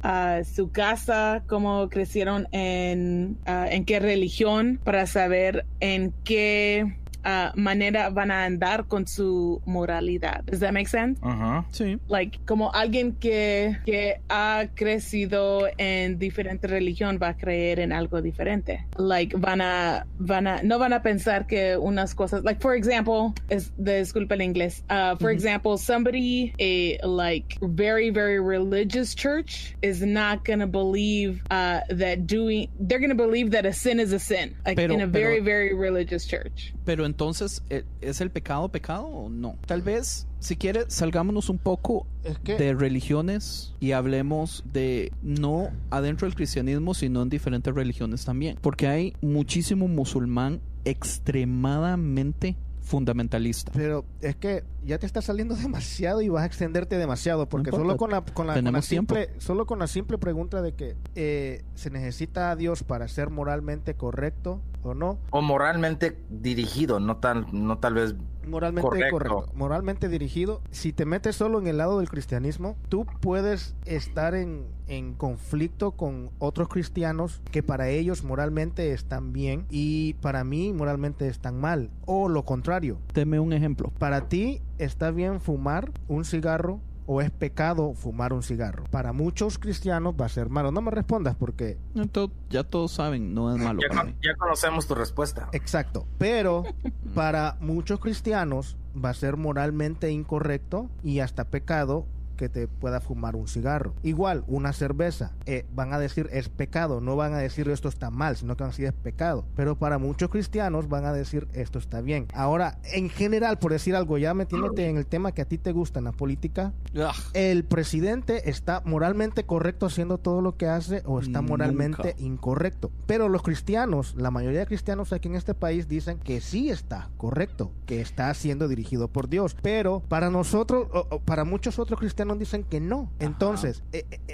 casa, cómo crecieron en qué religión, para saber en qué manera van a andar con su moralidad. Does that make sense? Sí. Like, como alguien que ha crecido en diferente religión va a creer en algo diferente. Like, no van a pensar que unas cosas, like, for example, disculpa el inglés, for example, somebody like very, very religious church is not going to believe they're going to believe that a sin is a sin, like in a very, very religious church. Pero entonces, ¿es el pecado o no? Tal vez, si quiere, salgámonos un poco de religiones y hablemos de no adentro del cristianismo, sino en diferentes religiones también. Porque hay muchísimo musulmán extremadamente fundamentalista. Pero es que ya te está saliendo demasiado y vas a extenderte demasiado, porque solo con la simple pregunta de que se necesita a Dios para ser moralmente correcto o no, o moralmente dirigido, no tal vez moralmente correcto, moralmente dirigido. Si te metes solo en el lado del cristianismo, tú puedes estar en conflicto con otros cristianos que para ellos moralmente están bien y para mí moralmente están mal, o lo contrario. Deme un ejemplo. Para ti está bien fumar un cigarro o es pecado fumar un cigarro. Para muchos cristianos va a ser malo. No me respondas porque ya todos saben, no es malo. Ya conocemos tu respuesta. Exacto. Pero para muchos cristianos va a ser moralmente incorrecto y hasta pecado que te pueda fumar un cigarro. Igual, una cerveza. Van a decir es pecado. No van a decir esto está mal, sino que van a decir es pecado. Pero para muchos cristianos van a decir esto está bien. Ahora, en general, por decir algo, ya metiéndote en el tema que a ti te gusta en la política, el presidente está moralmente correcto haciendo todo lo que hace o está moralmente incorrecto. Pero los cristianos, la mayoría de cristianos aquí en este país dicen que sí está correcto, que está siendo dirigido por Dios. Pero para nosotros, o para muchos otros cristianos dicen que no. Entonces,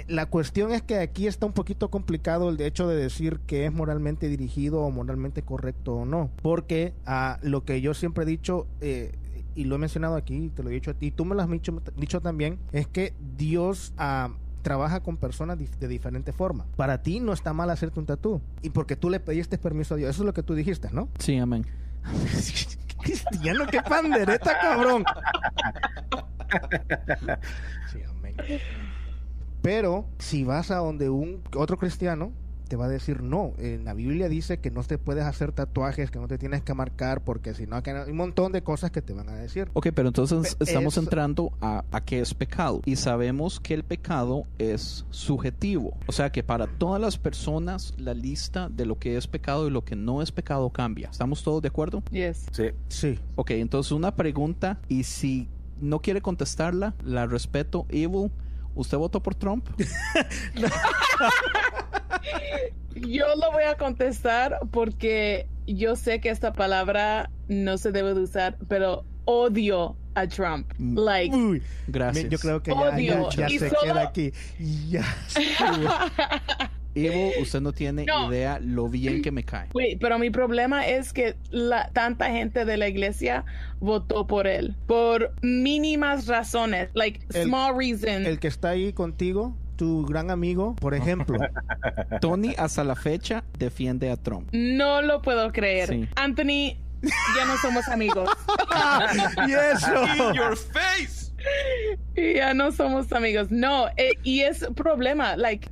la cuestión es que aquí está un poquito complicado el hecho de decir que es moralmente dirigido o moralmente correcto o no. Porque lo que yo siempre he dicho, y lo he mencionado aquí, te lo he dicho a ti, tú me lo has dicho también, es que Dios trabaja con personas de diferente forma. Para ti no está mal hacerte un tatú, y porque tú le pediste permiso a Dios. Eso es lo que tú dijiste, ¿no? Sí, amén. Cristiano, qué pandereta, cabrón. Sí, amén. Pero si vas a donde otro cristiano, te va a decir no. En la Biblia dice que no te puedes hacer tatuajes, que no te tienes que marcar, porque si no, hay un montón de cosas que te van a decir. Ok, pero entonces estamos entrando a qué es pecado. Y sabemos que el pecado es subjetivo. O sea que para todas las personas la lista de lo que es pecado y lo que no es pecado cambia. ¿Estamos todos de acuerdo? Yes. Sí. Ok, entonces una pregunta, y si no quiere contestarla, la respeto. Evil, ¿usted votó por Trump? Yo lo voy a contestar porque yo sé que esta palabra no se debe de usar, pero odio a Trump. Like, gracias. Yo creo que ya se queda aquí. Ya. Evo, usted no tiene idea lo bien que me cae. Wait, pero mi problema es que tanta gente de la iglesia votó por él por mínimas razones, like small reasons. El que está ahí contigo, tu gran amigo, por ejemplo. Tony hasta la fecha defiende a Trump. No lo puedo creer. Sí. Anthony, ya no somos amigos. Y eso. In your face. Ya no somos amigos. No, y es problema. Like,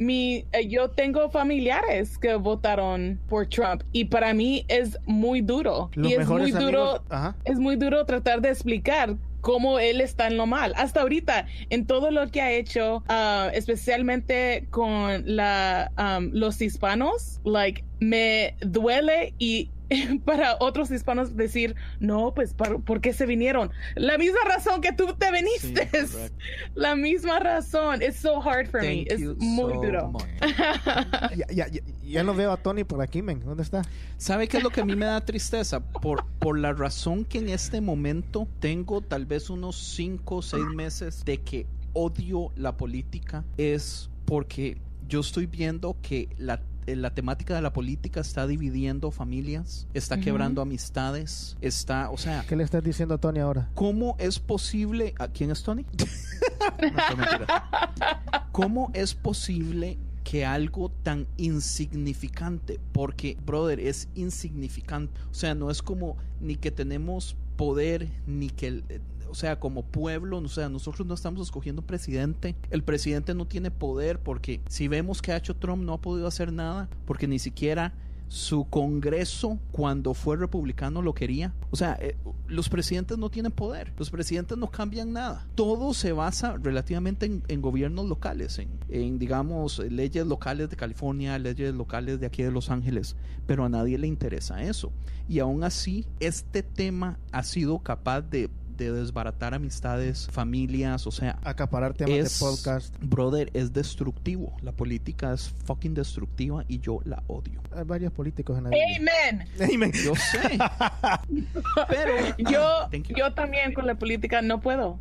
yo tengo familiares que votaron por Trump y para mí es muy duro. Los y es mejores muy duro. amigos, ajá. Es muy duro tratar de explicar cómo él está en lo mal. Hasta ahorita, en todo lo que ha hecho, especialmente con los hispanos, like, me duele y para otros hispanos decir, no, pues, ¿por qué se vinieron? La misma razón que tú te viniste. Sí, la misma razón. It's so hard for me. Es muy duro. Ya no veo a Tony por aquí, men. ¿Dónde está? ¿Sabe qué es lo que a mí me da tristeza? Por la razón que en este momento tengo tal vez unos 5 o 6 meses de que odio la política, es porque yo estoy viendo que la temática de la política está dividiendo familias, está quebrando amistades, o sea... ¿Qué le estás diciendo a Tony ahora? ¿Cómo es posible... ¿A quién es Tony? No, mentira. ¿Cómo es posible que algo tan insignificante, porque, brother, es insignificante. O sea, no es como ni que tenemos poder, ni que... O sea, como pueblo, o sea, nosotros no estamos escogiendo presidente. El presidente no tiene poder porque si vemos que ha hecho Trump no ha podido hacer nada porque ni siquiera su Congreso cuando fue republicano lo quería. O sea, los presidentes no tienen poder. Los presidentes no cambian nada. Todo se basa relativamente en gobiernos locales, en digamos, leyes locales de California, leyes locales de aquí de Los Ángeles. Pero a nadie le interesa eso. Y aún así, este tema ha sido capaz de desbaratar amistades, familias, o sea, acaparar temas de podcast. Brother, es destructivo. La política es fucking destructiva y yo la odio. Hay varios políticos en la Biblia. Amen. Amen. Yo sé. Pero yo también con la política no puedo.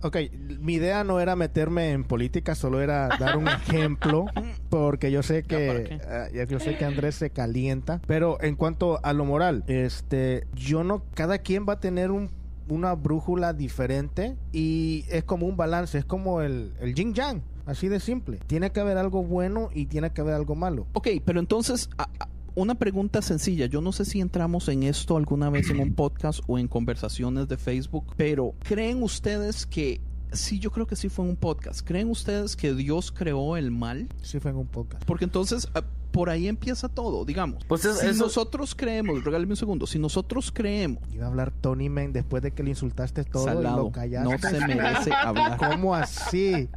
Ok, mi idea no era meterme en política, solo era dar un ejemplo, porque yo sé que Andrés se calienta, pero en cuanto a lo moral, cada quien va a tener una brújula diferente y es como un balance, es como el yin yang, así de simple. Tiene que haber algo bueno y tiene que haber algo malo. Ok, pero entonces... una pregunta sencilla, yo no sé si entramos en esto alguna vez en un podcast o en conversaciones de Facebook, pero ¿creen ustedes que, sí, yo creo que sí fue en un podcast, ¿creen ustedes que Dios creó el mal? Sí fue en un podcast. Porque entonces, por ahí empieza todo, digamos. Pues nosotros creemos, regálame un segundo, si nosotros creemos... Iba a hablar Tony Man después de que le insultaste todo Salado, y lo callaste. no se merece hablar. ¿Cómo así?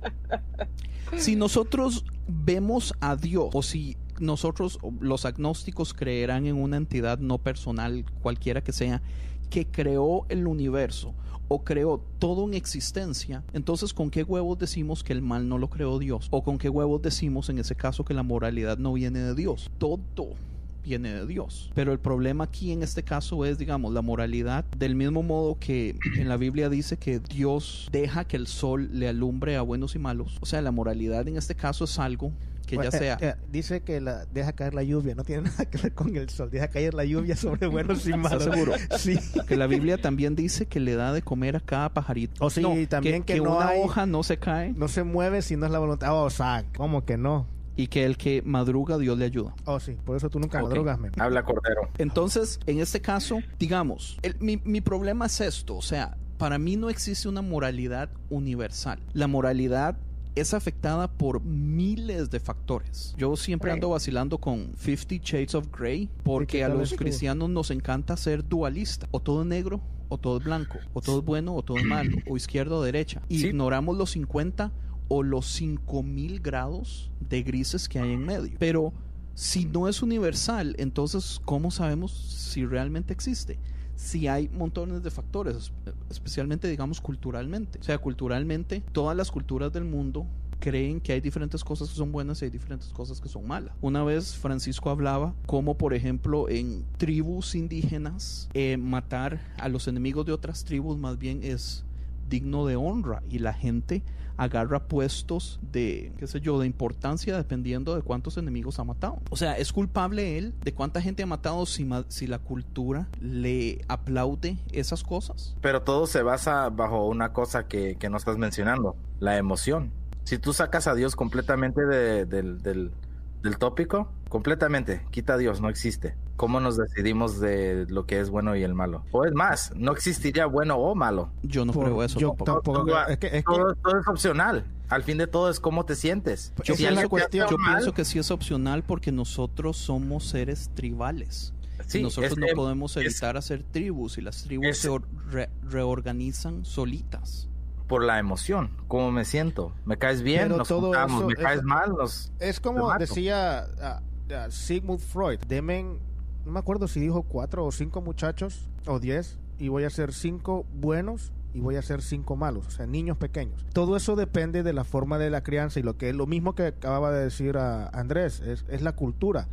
Si nosotros vemos a Dios, o si nosotros, los agnósticos, creerán en una entidad no personal, cualquiera que sea, que creó el universo o creó todo en existencia, entonces ¿con qué huevos decimos que el mal no lo creó Dios? ¿O con qué huevos decimos en ese caso que la moralidad no viene de Dios? Todo viene de Dios. Pero el problema aquí en este caso es, digamos, la moralidad, del mismo modo que en la Biblia dice que Dios deja que el sol le alumbre a buenos y malos. O sea, la moralidad en este caso es algo que ya sea... dice que deja caer la lluvia, no tiene nada que ver con el sol, deja caer la lluvia sobre buenos y malos. ¿Estás seguro? Sí. Que la Biblia también dice que le da de comer a cada pajarito. O sí, no, también que no una hay, hoja no se cae. No se mueve si no es la voluntad. O sea, ¿cómo que no? Y que el que madruga, Dios le ayuda. Oh, sí, por eso tú nunca madrugas, men. Habla Cordero. Entonces, en este caso, digamos, mi problema es esto, o sea, para mí no existe una moralidad universal. La moralidad es afectada por miles de factores. Yo siempre ando vacilando con 50 Shades of Grey porque a los cristianos nos encanta ser dualistas. O todo es negro o todo es blanco. O todo es bueno o todo es malo. O izquierda o derecha. Y ignoramos los 50 o los 5000 grados de grises que hay en medio. Pero si no es universal, entonces ¿cómo sabemos si realmente existe? Si hay montones de factores, especialmente, digamos, culturalmente. O sea, culturalmente, todas las culturas del mundo creen que hay diferentes cosas que son buenas y hay diferentes cosas que son malas. Una vez Francisco hablaba como, por ejemplo, en tribus indígenas, matar a los enemigos de otras tribus más bien es digno de honra y la gente agarra puestos de, qué sé yo, de importancia dependiendo de cuántos enemigos ha matado. O sea, ¿es culpable él de cuánta gente ha matado si la cultura le aplaude esas cosas? Pero todo se basa bajo una cosa que no estás mencionando, la emoción. Si tú sacas a Dios completamente del tópico, completamente, quita a Dios, no existe. ¿Cómo nos decidimos de lo que es bueno y el malo? O es más, no existiría bueno o malo. Yo no creo eso. Yo tampoco. Todo es opcional. Al fin de todo es cómo te sientes. Yo pienso que sí es opcional porque nosotros somos seres tribales. Sí, nosotros no podemos evitar hacer tribus y las tribus se reorganizan solitas. Por la emoción, cómo me siento. Me caes bien, pero nos juntamos. Me caes mal, es como decía Sigmund Freud. No me acuerdo si dijo 4 o 5 muchachos o 10 y voy a hacer 5 buenos y voy a hacer 5 malos, o sea, niños pequeños. Todo eso depende de la forma de la crianza y lo que es lo mismo que acababa de decir a Andrés, es la cultura.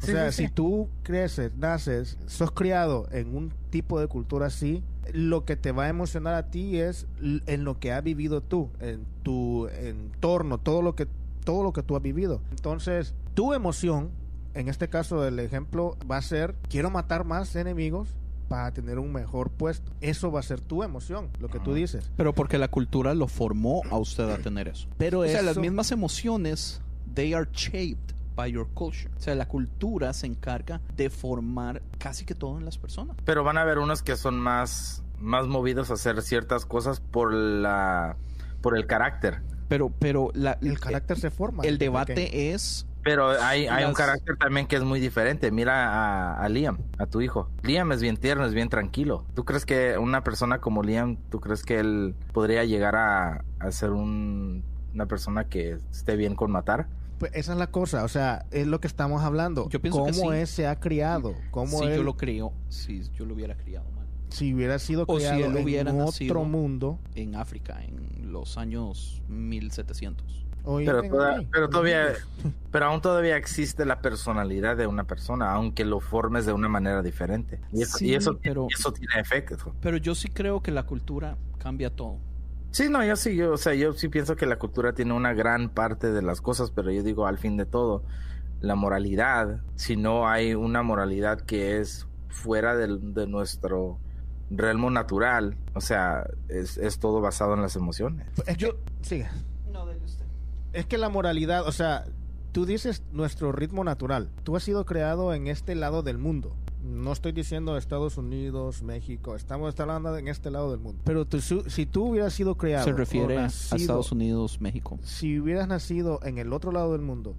O sea, si tú creces, naces, sos criado en un tipo de cultura así, lo que te va a emocionar a ti es en lo que has vivido tú, en tu entorno, todo lo que tú has vivido. Entonces, tu emoción, en este caso el ejemplo va a ser, quiero matar más enemigos para tener un mejor puesto. Eso va a ser tu emoción, lo que tú dices. Pero porque la cultura lo formó a usted a tener eso. Pero o sea, las mismas emociones they are shaped by your culture. O sea, la cultura se encarga de formar casi que todo en las personas. Pero van a haber unos que son más movidos a hacer ciertas cosas por el carácter. Pero El carácter se forma. el debate es... Pero hay un carácter también que es muy diferente. Mira a Liam, a tu hijo. Liam es bien tierno, es bien tranquilo. ¿Tú crees que una persona como Liam, tú crees que él podría llegar a ser una persona que esté bien con matar? Pues esa es la cosa, o sea, es lo que estamos hablando. Yo pienso que ¿Cómo sí. se ha criado? ¿Cómo Si él, yo lo creo, si yo lo hubiera criado mal. si hubiera sido O si criado él hubiera en nacido otro mundo? en África en los años 1700. Hoy Pero, tengo ahí. pero aún todavía existe la personalidad de una persona, aunque lo formes de una manera diferente. Y eso, Sí, pero tiene efecto. Pero yo sí creo que la cultura cambia todo. Sí, no, yo sí pienso que la cultura tiene una gran parte de las cosas, pero yo digo, al fin de todo, la moralidad, si no hay una moralidad que es fuera de nuestro realmo natural, o sea, es todo basado en las emociones. Sigue. No, de usted. Es que la moralidad, o sea, tú dices nuestro ritmo natural. Tú has sido creado en este lado del mundo. No estoy diciendo Estados Unidos, México. Estamos hablando en este lado del mundo. Pero si tú hubieras sido creado... Se refiere o a nacido, Estados Unidos, México. Si hubieras nacido en el otro lado del mundo,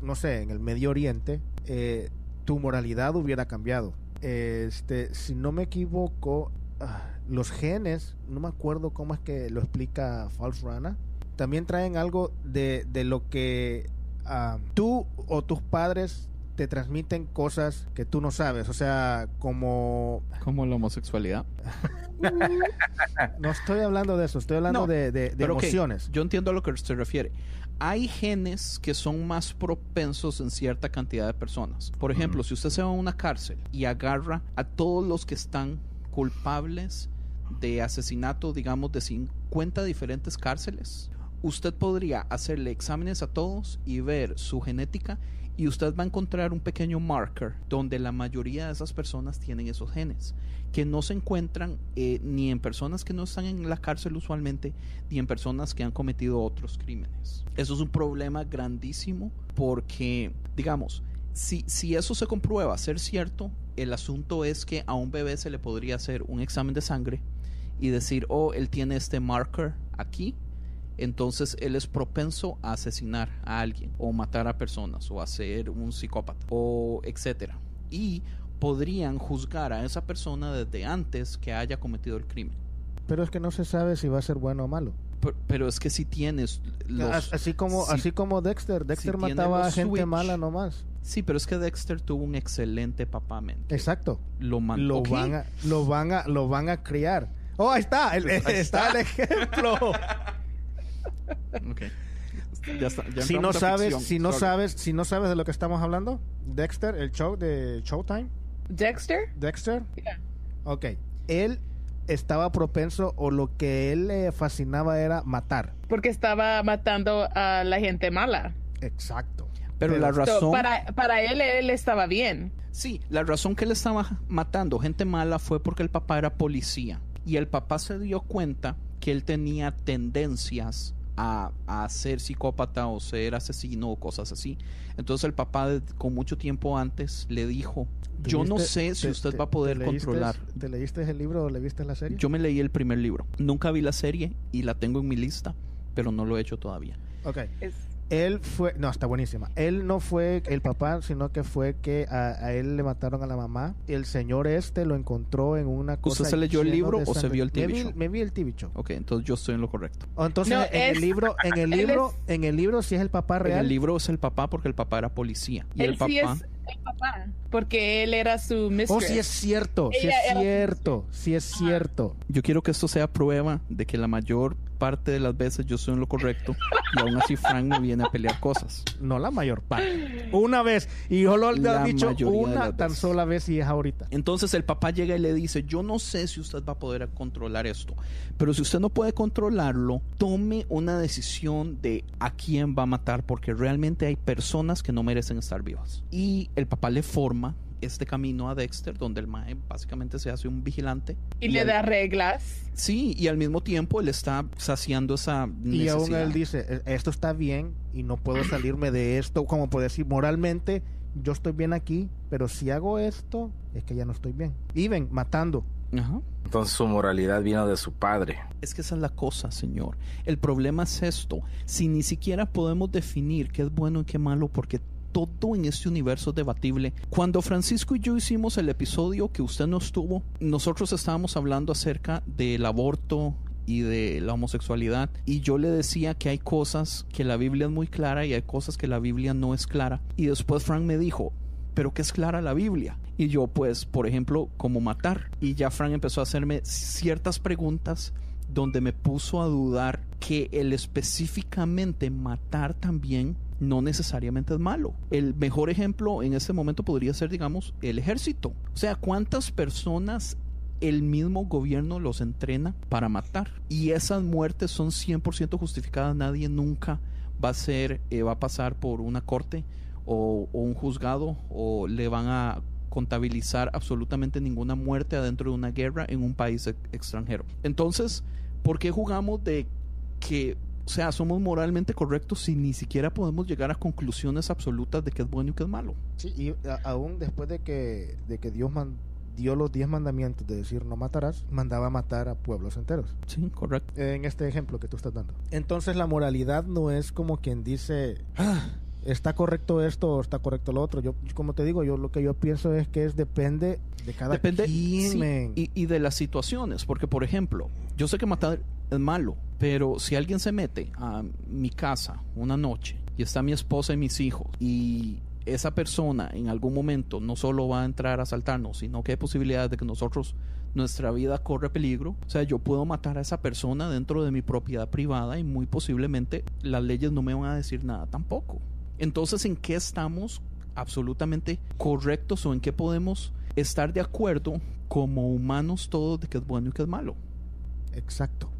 no sé, en el Medio Oriente, tu moralidad hubiera cambiado. Si no me equivoco, los genes, no me acuerdo cómo es que lo explica False Rana, también traen algo de lo que tú o tus padres te transmiten cosas que tú no sabes, o sea, como la homosexualidad. no estoy hablando de eso, estoy hablando No, de pero emociones. Yo entiendo a lo que se refiere. Hay genes que son más propensos en cierta cantidad de personas. Por ejemplo, si usted se va a una cárcel y agarra a todos los que están culpables de asesinato, digamos, de 50 diferentes cárceles, usted podría hacerle exámenes a todos y ver su genética, y usted va a encontrar un pequeño marker donde la mayoría de esas personas tienen esos genes, que no se encuentran ni en personas que no están en la cárcel usualmente, ni en personas que han cometido otros crímenes. Eso es un problema grandísimo porque, digamos, si eso se comprueba ser cierto, el asunto es que a un bebé se le podría hacer un examen de sangre y decir, oh, él tiene este marker aquí, entonces él es propenso a asesinar a alguien o matar a personas o a ser un psicópata o etcétera, y podrían juzgar a esa persona desde antes que haya cometido el crimen. Pero es que no se sabe si va a ser bueno o malo. Pero es que si tienes así como Dexter mataba a gente mala nomás. Sí, pero es que Dexter tuvo un excelente papá, man. Exacto. Lo van a criar. Oh, ahí está, está el ejemplo. Okay. Ya si no sabes de lo que estamos hablando, Dexter, el show de Showtime. Dexter. Yeah. Ok. Él estaba propenso, o lo que él le fascinaba era matar. Porque estaba matando a la gente mala. Exacto. Pero la razón... Para él estaba bien. Sí, la razón que él estaba matando gente mala fue porque el papá era policía. Y el papá se dio cuenta que él tenía tendencias a ser psicópata o ser asesino o cosas así. Entonces el papá, con mucho tiempo antes, le dijo, yo no sé si usted va a poder controlar. ¿Te leíste el libro o le viste la serie? Yo me leí el primer libro. Nunca vi la serie y la tengo en mi lista, pero no lo he hecho todavía. Ok. Él fue... No, está buenísima. Él no fue el papá, sino que fue que a él le mataron a la mamá. Y el señor lo encontró en una cosa... ¿Usted se leyó el libro o se vio el TV show? Me vi el TV show. Ok, entonces yo estoy en lo correcto. Entonces, No, en el libro sí es el papá real. En el libro es el papá porque el papá era policía. Y Él el papá... sí es el papá, porque él era su mistress. Oh, sí es cierto. Sí es cierto. Yo quiero que esto sea prueba de que la mayor parte de las veces yo estoy en lo correcto y aún así Frank me viene a pelear cosas. No la mayor parte. Una vez. Y yo lo he dicho una tan sola vez y es ahorita. Entonces el papá llega y le dice, yo no sé si usted va a poder controlar esto, pero si usted no puede controlarlo, tome una decisión de a quién va a matar, porque realmente hay personas que no merecen estar vivas. Y el papá le forma este camino a Dexter, donde el mae básicamente se hace un vigilante. Y le da reglas. Sí, y al mismo tiempo él está saciando esa necesidad. Y aún él dice, esto está bien y no puedo salirme de esto. Como puede decir, moralmente yo estoy bien aquí, pero si hago esto, es que ya no estoy bien. Y ven, matando. Ajá. Entonces su moralidad vino de su padre. Es que esa es la cosa, señor. El problema es esto. Si ni siquiera podemos definir qué es bueno y qué malo, porque todo en este universo es debatible. Cuando Francisco y yo hicimos el episodio que usted no estuvo, nosotros estábamos hablando acerca del aborto y de la homosexualidad, y yo le decía que hay cosas que la Biblia es muy clara y hay cosas que la Biblia no es clara. Y después Frank me dijo, ¿pero qué es clara la Biblia? Y yo, pues, por ejemplo, como matar. Y ya Frank empezó a hacerme ciertas preguntas donde me puso a dudar que el específicamente matar también no necesariamente es malo. El mejor ejemplo en este momento podría ser, digamos, el ejército. O sea, ¿cuántas personas el mismo gobierno los entrena para matar? Y esas muertes son 100% justificadas. Nadie nunca va a pasar por una corte o un juzgado, o le van a contabilizar absolutamente ninguna muerte adentro de una guerra en un país extranjero. Entonces, ¿por qué jugamos de que, o sea, somos moralmente correctos si ni siquiera podemos llegar a conclusiones absolutas de qué es bueno y qué es malo? Sí, y aún después de que Dios dio los 10 mandamientos de decir no matarás, mandaba a matar a pueblos enteros. Sí, correcto. En este ejemplo que tú estás dando. Entonces la moralidad no es como quien dice, está correcto esto o está correcto lo otro. Yo, como te digo, lo que yo pienso es que depende de cada quien, sí, y de las situaciones. Porque, por ejemplo, yo sé que matar es malo, pero si alguien se mete a mi casa una noche y está mi esposa y mis hijos, y esa persona en algún momento no solo va a entrar a asaltarnos, sino que hay posibilidades de que nuestra vida corre peligro. O sea, yo puedo matar a esa persona dentro de mi propiedad privada y muy posiblemente las leyes no me van a decir nada tampoco. Entonces, ¿en qué estamos absolutamente correctos o en qué podemos estar de acuerdo como humanos todos de qué es bueno y qué es malo? Exacto.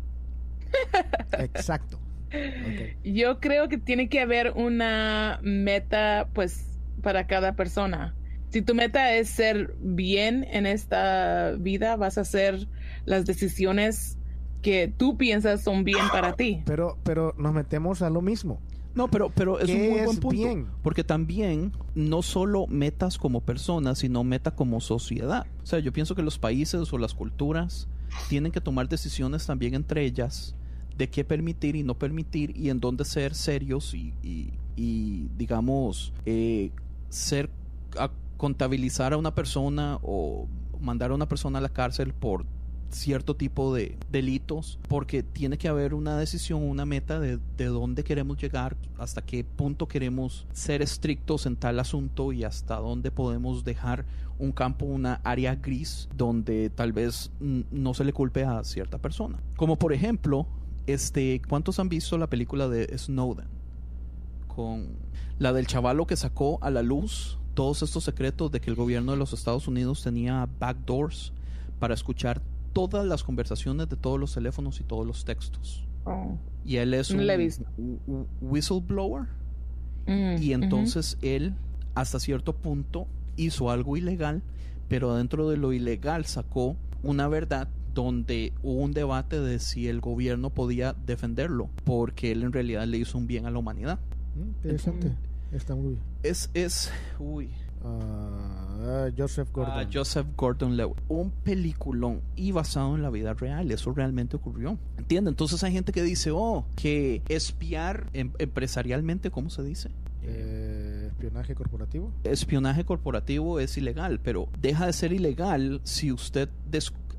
Exacto. Okay. Yo creo que tiene que haber una meta, pues, para cada persona. Si tu meta es ser bien en esta vida, vas a hacer las decisiones que tú piensas son bien para ti. Pero nos metemos a lo mismo. No, pero es un muy buen punto. Bien? Porque también no solo metas como personas, sino meta como sociedad. O sea, yo pienso que los países o las culturas tienen que tomar decisiones también entre ellas de qué permitir y no permitir, y en dónde ser serios y digamos, contabilizar a una persona o mandar a una persona a la cárcel por cierto tipo de delitos, porque tiene que haber una decisión, una meta de dónde queremos llegar, hasta qué punto queremos ser estrictos en tal asunto y hasta dónde podemos dejar un campo, una área gris donde tal vez no se le culpe a cierta persona. Como por ejemplo, ¿cuántos han visto la película de Snowden? Con la del chavalo que sacó a la luz todos estos secretos de que el gobierno de los Estados Unidos tenía backdoors para escuchar todas las conversaciones de todos los teléfonos y todos los textos. Y él es un whistleblower. Y entonces él, hasta cierto punto, hizo algo ilegal, pero dentro de lo ilegal sacó una verdad donde hubo un debate de si el gobierno podía defenderlo, porque él en realidad le hizo un bien a la humanidad. Interesante. Está muy bien. Joseph Gordon-Levitt. Un peliculón y basado en la vida real. Eso realmente ocurrió. ¿Entiendes? Entonces hay gente que dice, que espiar empresarialmente, ¿cómo se dice? Espionaje corporativo. Espionaje corporativo es ilegal, pero deja de ser ilegal si usted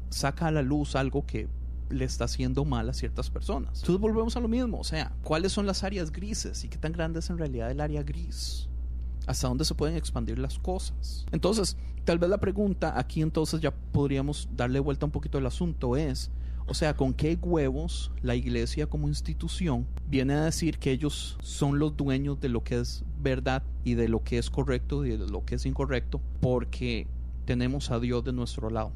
saca a la luz algo que le está haciendo mal a ciertas personas. Entonces volvemos a lo mismo. O sea, ¿cuáles son las áreas grises y qué tan grande es en realidad el área gris? ¿Hasta dónde se pueden expandir las cosas? Entonces, tal vez la pregunta aquí entonces ya podríamos darle vuelta un poquito al asunto es, o sea, ¿con qué huevos la iglesia como institución viene a decir que ellos son los dueños de lo que es verdad y de lo que es correcto y de lo que es incorrecto porque tenemos a Dios de nuestro lado?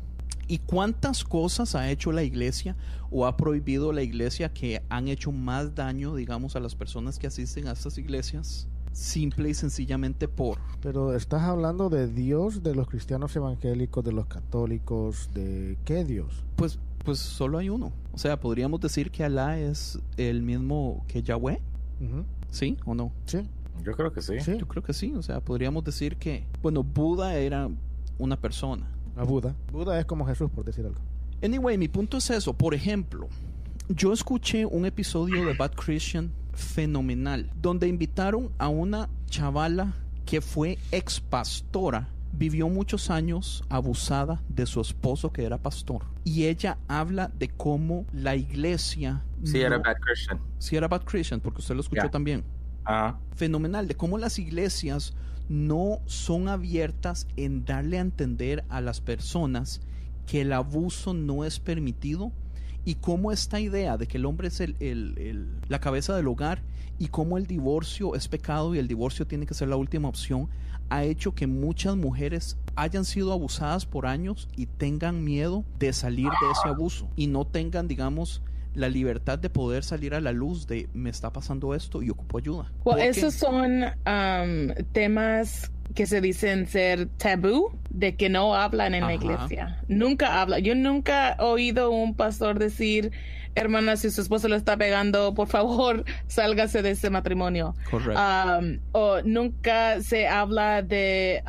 ¿Y cuántas cosas ha hecho la iglesia o ha prohibido la iglesia que han hecho más daño, digamos, a las personas que asisten a estas iglesias simple y sencillamente por... Pero estás hablando de Dios, de los cristianos evangélicos, de los católicos, ¿de qué Dios? Pues solo hay uno. O sea, podríamos decir que Alá es el mismo que Yahweh. Ujú. ¿Sí o no? Sí, Yo creo que sí. sí. Yo creo que sí. O sea, podríamos decir que... Bueno, Buda era una persona. A Buda. Buda es como Jesús, por decir algo. Anyway, mi punto es eso. Por ejemplo, yo escuché un episodio de Bad Christian fenomenal, donde invitaron a una chavala que fue ex pastora, vivió muchos años abusada de su esposo que era pastor, y ella habla de cómo la iglesia... Sí, era Bad Christian. Sí, era Bad Christian, porque usted lo escuchó Ya. también. Ah, Fenomenal, de cómo las iglesias no son abiertas en darle a entender a las personas que el abuso no es permitido, y cómo esta idea de que el hombre es la cabeza del hogar, y cómo el divorcio es pecado y el divorcio tiene que ser la última opción, ha hecho que muchas mujeres hayan sido abusadas por años y tengan miedo de salir de ese abuso y no tengan, digamos, la libertad de poder salir a la luz de me está pasando esto y ocupo ayuda. Well, Porque- esos son temas que se dicen ser tabú, de que no hablan en la Ajá. iglesia. Nunca habla. Yo nunca he oído un pastor decir, hermana, si su esposo le está pegando, por favor, sálgase de ese matrimonio. Correcto. O nunca se habla de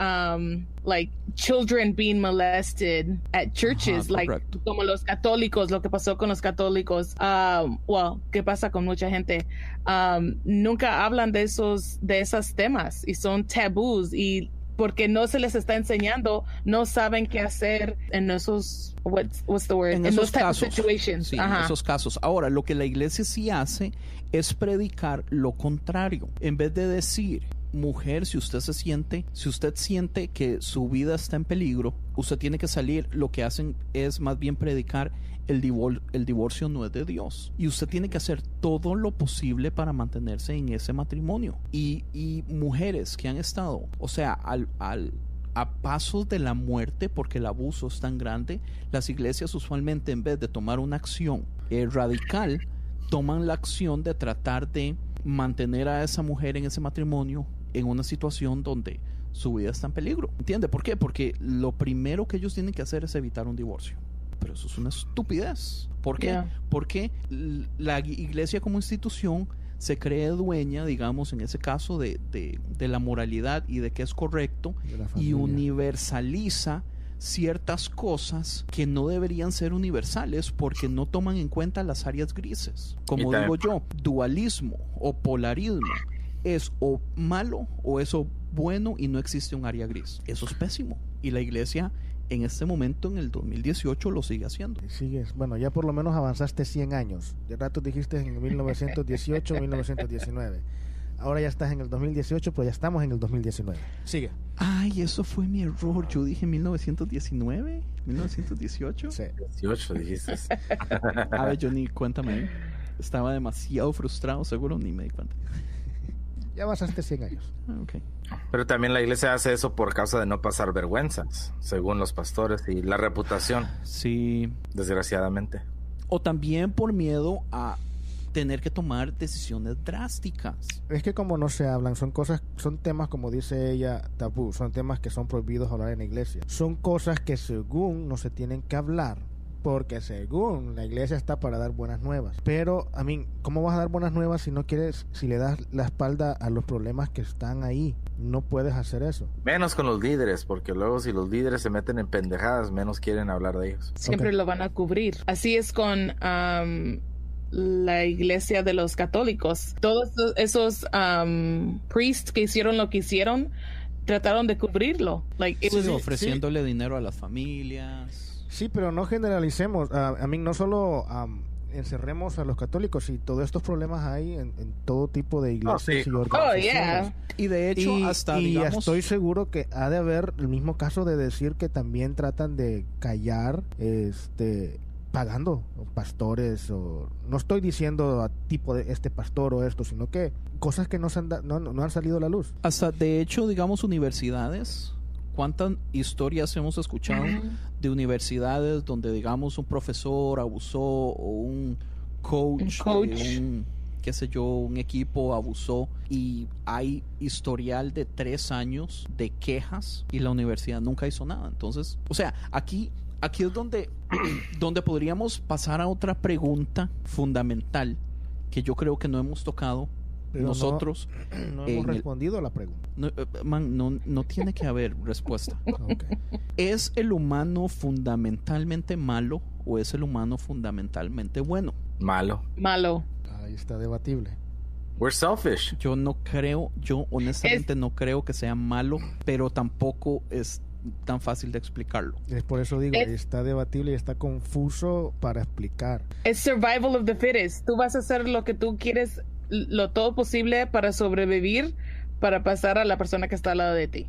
like children being molested at churches, Ajá, like correcto. como los católicos, lo que pasó con los católicos, qué pasa con mucha gente. Nunca hablan de esas temas y son tabús, y porque no se les está enseñando, no saben qué hacer en esos what's the word, En in esos those type of casos. situations. Sí, en Ajá. esos casos. Ahora, lo que la iglesia sí hace es predicar lo contrario. En vez de decir, mujer, si usted siente que su vida está en peligro, usted tiene que salir, lo que hacen es más bien predicar el divorcio no es de Dios. Y usted tiene que hacer todo lo posible para mantenerse en ese matrimonio. Y mujeres que han estado, o sea, a pasos de la muerte porque el abuso es tan grande, las iglesias usualmente, en vez de tomar una acción radical, toman la acción de tratar de mantener a esa mujer en ese matrimonio en una situación donde su vida está en peligro. ¿Entiende? ¿Por qué? Porque lo primero que ellos tienen que hacer es evitar un divorcio. Pero eso es una estupidez. ¿Por qué? Yeah. Porque la iglesia como institución se cree dueña, digamos, en ese caso, de la moralidad y de qué es correcto, De la y familia. universaliza ciertas cosas que no deberían ser universales porque no toman en cuenta las áreas grises. Como Y también- digo yo, dualismo o polarismo es o malo o es o bueno, y no existe un área gris. Eso es pésimo. Y la iglesia en este momento, en el 2018, lo sigue haciendo. Y sigues, bueno, ya por lo menos avanzaste 100 años. De rato dijiste en 1918, 1919. Ahora ya estás en el 2018, pero ya estamos en el 2019. Sigue. Ay, eso fue mi error. Yo dije 1919, 1918. Sí. 18 dijiste. A ver, Johnny, cuéntame. Estaba demasiado frustrado, seguro ni me di cuenta. Ya avanzaste 100 años. Ah, ok. Pero también la iglesia hace eso por causa de no pasar vergüenzas, según los pastores, y la reputación, Sí. desgraciadamente. O también por miedo a tener que tomar decisiones drásticas. Es que como no se hablan, son cosas, son temas, como dice ella, tabú, son temas que son prohibidos hablar en la iglesia. Son cosas que según no se tienen que hablar, porque según la iglesia está para dar buenas nuevas. Pero, a mí, ¿cómo vas a dar buenas nuevas si no quieres, si le das la espalda a los problemas que están ahí? No puedes hacer eso. Menos con los líderes, porque luego si los líderes se meten en pendejadas, menos quieren hablar de ellos. Siempre Ok. lo van a cubrir. Así es con la iglesia de los católicos. Todos esos priests que hicieron lo que hicieron, trataron de cubrirlo. Like, it Sí, was- ofreciéndole dinero a las familias. Sí, pero no generalicemos. A mí no solo encerremos a los católicos, y todos estos problemas hay en todo tipo de iglesias sí. y Oh, organizaciones. yeah. Y de hecho, hasta, digamos... estoy seguro que ha de haber el mismo caso de decir que también tratan de callar, pagando pastores, o no estoy diciendo a tipo de este pastor o esto, sino que cosas que no han salido a la luz. Hasta, de hecho, digamos, universidades. ¿Cuántas historias hemos escuchado de universidades donde, digamos, un profesor abusó, o un coach, Un coach. qué sé yo, un equipo abusó y hay historial de 3 años de quejas y la universidad nunca hizo nada. Entonces, o sea, aquí es donde podríamos pasar a otra pregunta fundamental que yo creo que no hemos tocado. Pero nosotros no hemos respondido a la pregunta. No tiene que haber respuesta. Okay. ¿Es el humano fundamentalmente malo o es el humano fundamentalmente bueno? Malo. Ahí está debatible. We're selfish. Yo honestamente no creo que sea malo, pero tampoco es tan fácil de explicarlo. Es por eso digo, está debatible y está confuso para explicar. Es survival of the fittest. Tú vas a hacer lo que tú quieres, lo todo posible para sobrevivir, para pasar a la persona que está al lado de ti.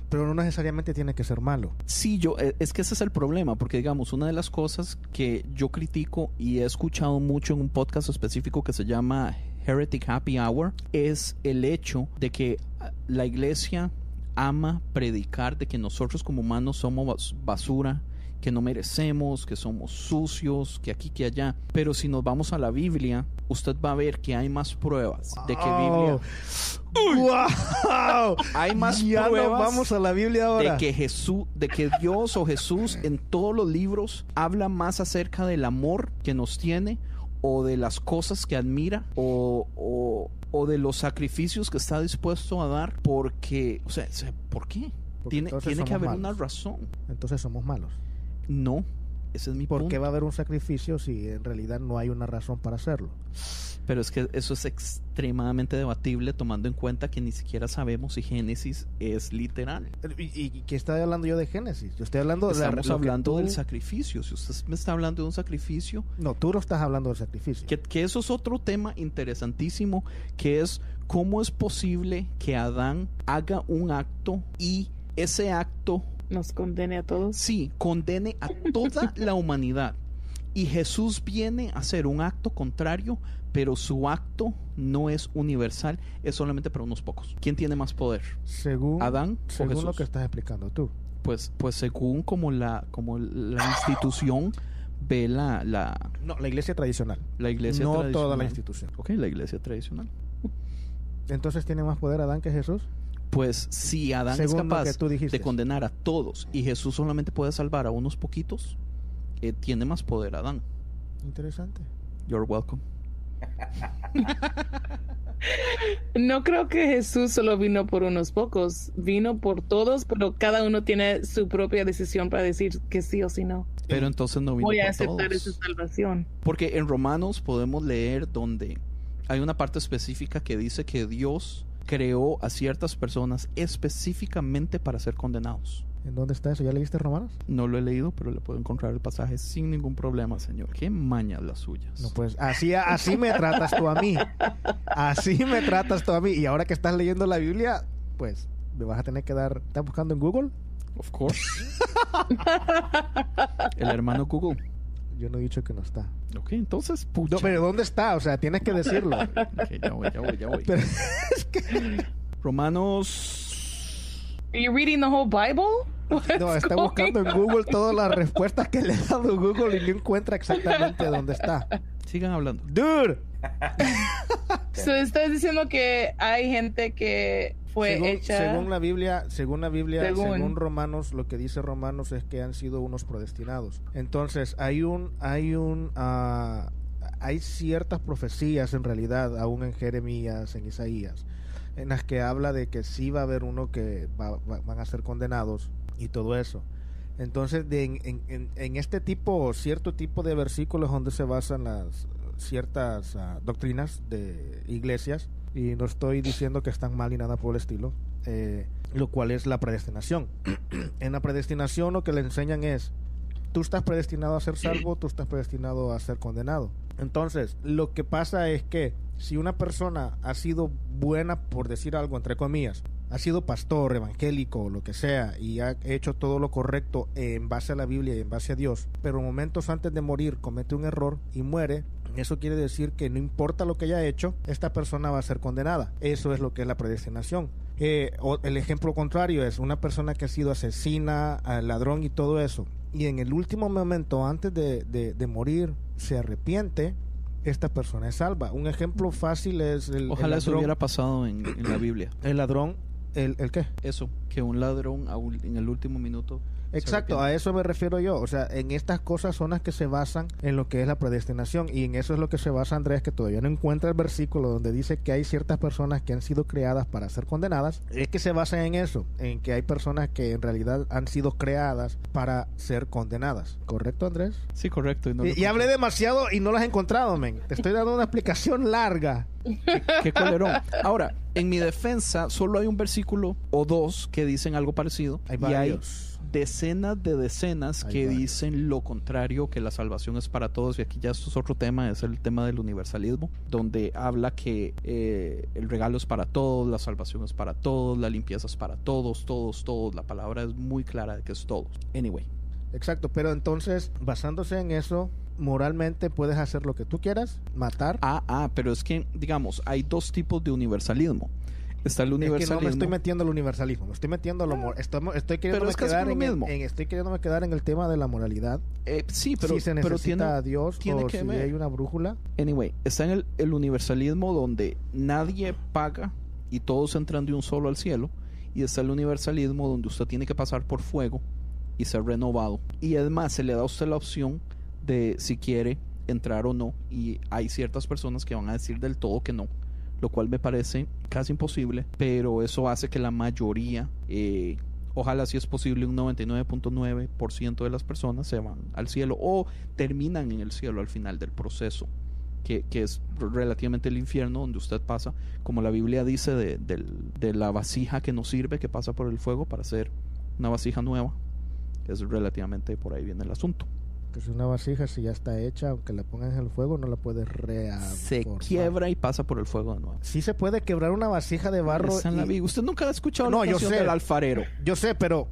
Pero no necesariamente tiene que ser malo. Sí, es que ese es el problema, porque digamos, una de las cosas que yo critico y he escuchado mucho en un podcast específico que se llama Heretic Happy Hour, es el hecho de que la iglesia ama predicar de que nosotros como humanos somos basura, que no merecemos, que somos sucios, que aquí, que allá. Pero si nos vamos a la Biblia, usted va a ver que hay más pruebas de que Biblia... ¡Wow! Hay más ya pruebas no vamos a la Biblia ahora. de que Dios o Jesús en todos los libros habla más acerca del amor que nos tiene, o de las cosas que admira, o de los sacrificios que está dispuesto a dar, porque, o sea, ¿por qué? Porque Tiene que haber malos. una razón. Entonces somos malos. No, ese es mi punto. ¿Por qué va a haber un sacrificio si en realidad no hay una razón para hacerlo? Pero es que eso es extremadamente debatible, tomando en cuenta que ni siquiera sabemos si Génesis es literal. ¿Y qué estoy hablando yo de Génesis? Yo estoy hablando de Estamos hablando del sacrificio. Si usted me está hablando de un sacrificio... No, tú no estás hablando del sacrificio. Que eso es otro tema interesantísimo, que es cómo es posible que Adán haga un acto y ese acto... Nos condene a todos. Sí, condene a toda la humanidad. Y Jesús viene a hacer un acto contrario, pero su acto no es universal, es solamente para unos pocos. ¿Quién tiene más poder? Según ¿Adán o según Jesús? lo que estás explicando tú. Pues según como la institución ve la No, la iglesia tradicional. iglesia no tradicional. toda la institución. Ok, la iglesia tradicional. Entonces, ¿tiene más poder Adán que Jesús? Pues si Adán Según es lo capaz que tú dijiste. de condenar a todos y Jesús solamente puede salvar a unos poquitos, tiene más poder Adán. Interesante. You're welcome. No creo que Jesús solo vino por unos pocos, vino por todos, pero cada uno tiene su propia decisión para decir que sí o sí no. Pero entonces no vino Voy a por aceptar todos. esa salvación. Porque en Romanos podemos leer donde hay una parte específica que dice que Dios creó a ciertas personas específicamente para ser condenados. ¿En dónde está eso? ¿Ya leíste Romanos? No lo he leído, pero le puedo encontrar el pasaje sin ningún problema, señor. Qué mañas las suyas. No, pues así me tratas tú a mí. Así me tratas tú a mí. Y ahora que estás leyendo la Biblia, pues me vas a tener que dar... ¿Estás buscando en Google? Of course. El hermano Google. Yo no he dicho que no está. Ok, entonces, pucha. No, pero ¿dónde está? O sea, tienes que decirlo. Ok, ya voy. Pero es que... Romanos... Are you reading the whole Bible? No, está buscando en Google todas las respuestas que le ha dado Google y no encuentra exactamente dónde está. Sigan hablando. ¡Dude! So, estás diciendo que hay gente que fue hecha... Según la Biblia, según Según. Romanos, lo que dice Romanos es que han sido unos predestinados. Entonces, hay ciertas profecías en realidad, aún en Jeremías, en Isaías, en las que habla de que sí va a haber uno que van a ser condenados y todo eso. Entonces, en este cierto tipo de versículos donde se basan las ciertas doctrinas de iglesias, y no estoy diciendo que están mal ni nada por el estilo, lo cual es la predestinación. En la predestinación lo que le enseñan es: tú estás predestinado a ser salvo, tú estás predestinado a ser condenado. Entonces, lo que pasa es que si una persona ha sido buena, por decir algo, entre comillas, ha sido pastor, evangélico, lo que sea, y ha hecho todo lo correcto en base a la Biblia y en base a Dios, pero momentos antes de morir comete un error y muere, eso quiere decir que no importa lo que haya hecho, esta persona va a ser condenada. Eso es lo que es la predestinación. El ejemplo contrario es una persona que ha sido asesina, ladrón y todo eso, y en el último momento antes de morir se arrepiente esta persona es salva. Un ejemplo fácil es Ojalá el eso ladrón. hubiera pasado en la Biblia. El ladrón, ¿el qué? Eso, que un ladrón en el último minuto... Exacto, a eso me refiero yo. O sea, en estas cosas son las que se basan en lo que es la predestinación. Y en eso es lo que se basa Andrés, que todavía no encuentra el versículo donde dice que hay ciertas personas que han sido creadas para ser condenadas. Es que se basa en eso, en que hay personas que en realidad han sido creadas para ser condenadas. ¿Correcto, Andrés? Sí, correcto. Y hablé demasiado y no las he encontrado, men. Te estoy dando una explicación larga. Qué colerón. Ahora, en mi defensa, solo hay un versículo o dos que dicen algo parecido. Hay y hay varios. decenas de decenas que varios. dicen lo contrario, que la salvación es para todos. Y aquí ya esto es otro tema, es el tema del universalismo, donde habla que el regalo es para todos, la salvación es para todos, la limpieza es para todos, todos. La palabra es muy clara de que es todos. Anyway. Exacto, pero entonces, basándose en eso, moralmente puedes hacer lo que tú quieras, matar. Pero es que, digamos, hay dos tipos de universalismo. Está el universalismo. Es que no me estoy metiendo al universalismo, me estoy metiendo a lo moral. Estoy queriéndome quedar estoy queriéndome quedar en el tema de la moralidad. Sí, pero si se necesita tiene, a Dios tiene o que si ver. hay una brújula. Anyway, está en el universalismo donde nadie paga y todos entran de un solo al cielo. Y está el universalismo donde usted tiene que pasar por fuego y ser renovado. Y además se le da a usted la opción de si quiere entrar o no. Y hay ciertas personas que van a decir del todo que no, lo cual me parece casi imposible, pero eso hace que la mayoría, ojalá si es posible un 99.9% de las personas se van al cielo o terminan en el cielo al final del proceso, que es relativamente el infierno donde usted pasa, como la Biblia dice, de la vasija que nos sirve, que pasa por el fuego para hacer una vasija nueva. Es relativamente por ahí viene el asunto. Que es una vasija, si ya está hecha, aunque la pongas en el fuego, no la puedes se quiebra y pasa por el fuego de nuevo. Sí se puede quebrar una vasija de barro. Usted nunca ha escuchado la canción del alfarero. Yo sé, pero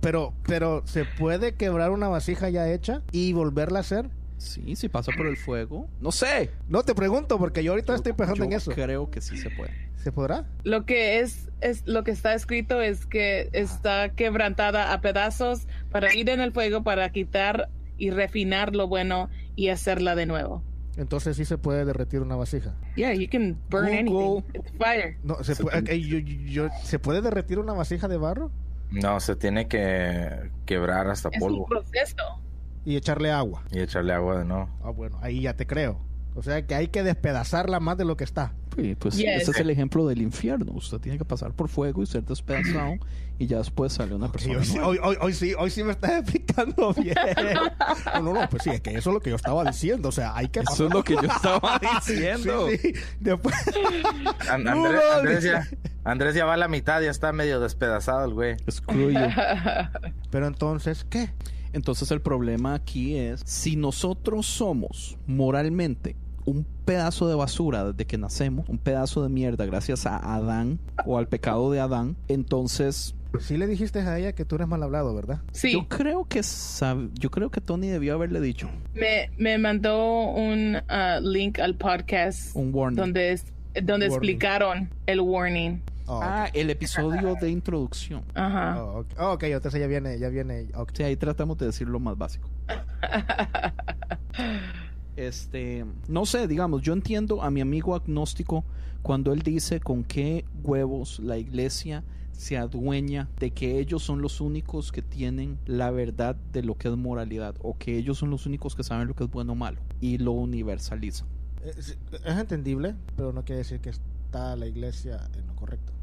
¿se puede quebrar una vasija ya hecha y volverla a hacer? Sí, si pasa por el fuego. No sé. No, te pregunto, porque yo ahorita estoy pensando en eso. Creo que sí se puede. ¿Se podrá? Lo que es lo que está escrito es que está quebrantada a pedazos para ir en el fuego, para quitar y refinar lo bueno y hacerla de nuevo. Entonces sí se puede derretir una vasija. Yeah, you can burn anything. It's fire. No, ¿se puede derretir una vasija de barro? No, se tiene que quebrar hasta polvo. Es un proceso. Y echarle agua. Y echarle agua de nuevo. Bueno, ahí ya te creo. O sea que hay que despedazarla más de lo que está. Sí, pues ese es el ejemplo del infierno. Usted tiene que pasar por fuego y ser despedazado y ya después sale una persona. Hoy sí me estás explicando bien. No, pues sí, es que eso es lo que yo estaba diciendo. O sea, hay que pasar. Eso es lo que yo estaba diciendo. Sí. Después... Andrés ya va a la mitad, ya está medio despedazado el güey. Screw you. Pero entonces, ¿qué? Entonces el problema aquí es, si nosotros somos moralmente un pedazo de basura desde que nacemos, un pedazo de mierda gracias a Adán o al pecado de Adán, entonces... Sí le dijiste a ella que tú eres mal hablado, ¿verdad? Sí. Yo creo que Tony debió haberle dicho. Me mandó un link al podcast, un warning, donde explicaron el warning. Okay. El episodio de introducción. Ajá. Ok, entonces ya viene. Okay. Sí, ahí tratamos de decir lo más básico. No sé, digamos, yo entiendo a mi amigo agnóstico cuando él dice con qué huevos la iglesia se adueña de que ellos son los únicos que tienen la verdad de lo que es moralidad, o que ellos son los únicos que saben lo que es bueno o malo, y lo universalizan. Es entendible, pero no quiere decir que está la iglesia en lo correcto.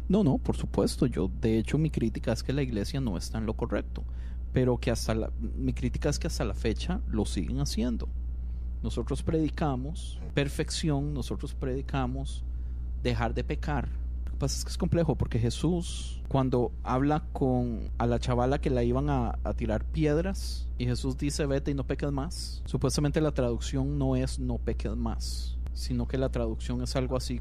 No, por supuesto. De hecho, mi crítica es que la iglesia no está en lo correcto, pero que mi crítica es que hasta la fecha lo siguen haciendo. Nosotros predicamos perfección, nosotros predicamos dejar de pecar. Lo que pasa es que es complejo, porque Jesús, cuando habla a la chavala que la iban a tirar piedras, y Jesús dice vete y no peques más, supuestamente la traducción no es no peques más, sino que la traducción es algo así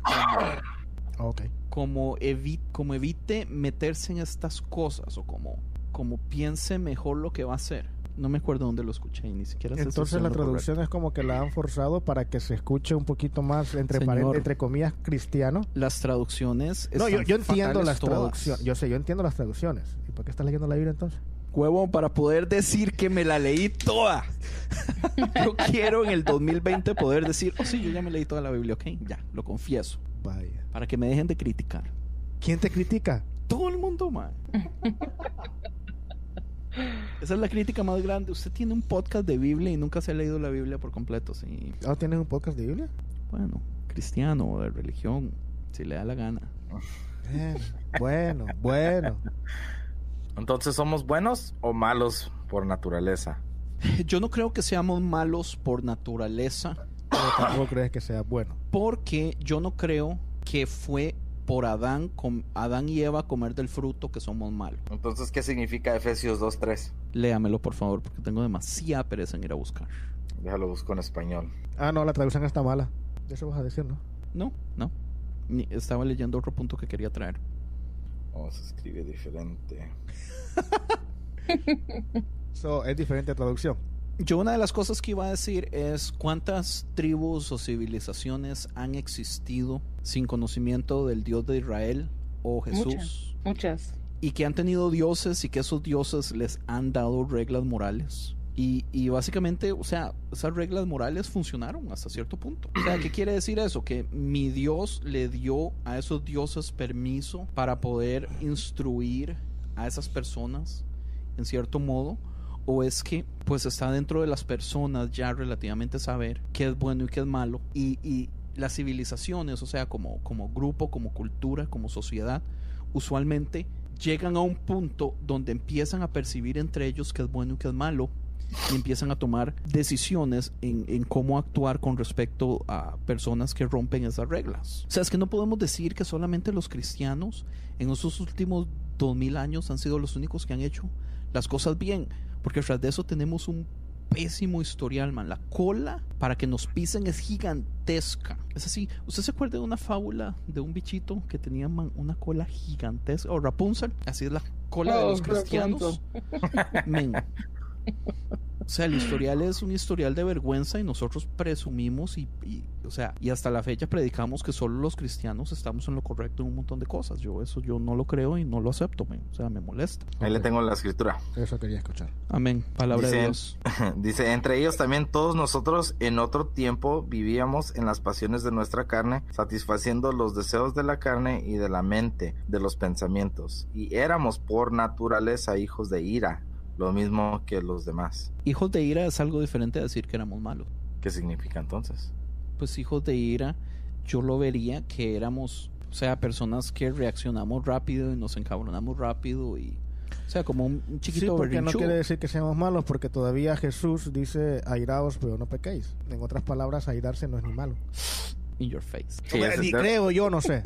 como evite meterse en estas cosas, o como piense mejor lo que va a hacer. No me acuerdo dónde lo escuché, ni siquiera sé. Entonces la traducción es como que la han forzado para que se escuche un poquito más entre comillas cristiano. Las traducciones yo entiendo las traducciones. Yo entiendo las traducciones. ¿Y por qué estás leyendo la Biblia entonces? Huevón, para poder decir que me la leí toda. Yo quiero en el 2020 poder decir, oh sí, yo ya me leí toda la Biblia, ok, ya, lo confieso. Vaya. Para que me dejen de criticar. ¿Quién te critica? Todo el mundo, man. Esa es la crítica más grande. Usted tiene un podcast de Biblia y nunca se ha leído la Biblia por completo, sí. ¿Ah, tienes un podcast de Biblia? Bueno, cristiano, de religión, si le da la gana. Bueno. Entonces, ¿somos buenos o malos por naturaleza? Yo no creo que seamos malos por naturaleza, Pero tampoco crees que sea bueno. porque yo no creo que fue por Adán y Eva comer del fruto que somos malos. Entonces, ¿qué significa Efesios 2:3? Léamelo, por favor, porque tengo demasiada pereza en ir a buscar. Déjalo busco en español. Ah, no, la traducción está mala. Eso vas a decir, ¿no? No. Estaba leyendo otro punto que quería traer. Oh, se escribe diferente. Es diferente traducción. Yo una de las cosas que iba a decir es cuántas tribus o civilizaciones han existido sin conocimiento del Dios de Israel o Jesús. Muchas. Y que han tenido dioses y que esos dioses les han dado reglas morales. Y básicamente, o sea, esas reglas morales funcionaron hasta cierto punto. O sea, ¿qué quiere decir eso? Que mi Dios le dio a esos dioses permiso para poder instruir a esas personas en cierto modo, o es que pues está dentro de las personas ya relativamente saber qué es bueno y qué es malo, y las civilizaciones, o sea, como grupo, como cultura, como sociedad, usualmente llegan a un punto donde empiezan a percibir entre ellos qué es bueno y qué es malo, y empiezan a tomar decisiones en cómo actuar con respecto a personas que rompen esas reglas. O sea, es que no podemos decir que solamente los cristianos en esos últimos 2000 años han sido los únicos que han hecho las cosas bien, porque tras de eso tenemos un pésimo historial, man. La cola para que nos pisen es gigantesca. Es así, ¿usted se acuerda de una fábula de un bichito que tenía, man, una cola gigantesca? O Rapunzel, así es la cola de los cristianos. Men. O sea, el historial es un historial de vergüenza y nosotros presumimos y hasta la fecha predicamos que solo los cristianos estamos en lo correcto en un montón de cosas. Yo no lo creo y no lo acepto, o sea, me molesta. Ahí le tengo la escritura. Eso quería escuchar. Amén. Palabra de Dios. Dice, entre ellos también todos nosotros en otro tiempo vivíamos en las pasiones de nuestra carne, satisfaciendo los deseos de la carne y de la mente, de los pensamientos. Y éramos por naturaleza hijos de ira, lo mismo que los demás. Hijos de ira es algo diferente a decir que éramos malos. ¿Qué significa entonces? Pues hijos de ira, yo lo vería que éramos, o sea, personas que reaccionamos rápido y nos encabronamos rápido y, o sea, como un chiquito. Sí, porque berrinchudo. no quiere decir que seamos malos, porque todavía Jesús dice, airaos, pero no pequéis. En otras palabras, airarse no es ni malo. In your face. Sí, Ni creo yo, no sé.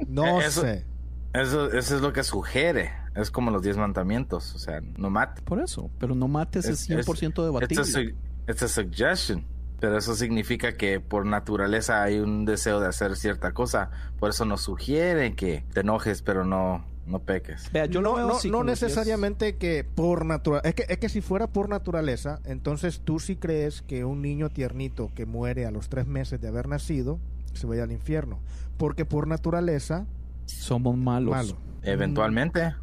Sé. Eso es lo que sugiere. Es como los 10 mandamientos. O sea, no mates. Por eso, pero no mates es 100% debatible. It's a suggestion. Pero eso significa que por naturaleza hay un deseo de hacer cierta cosa. Por eso nos sugiere que te enojes, pero no peques. Vea, yo no necesariamente que por naturaleza. Es que si fuera por naturaleza, entonces tú sí crees que un niño tiernito que muere a los 3 meses de haber nacido se vaya al infierno. Porque por naturaleza somos malos. Eventualmente.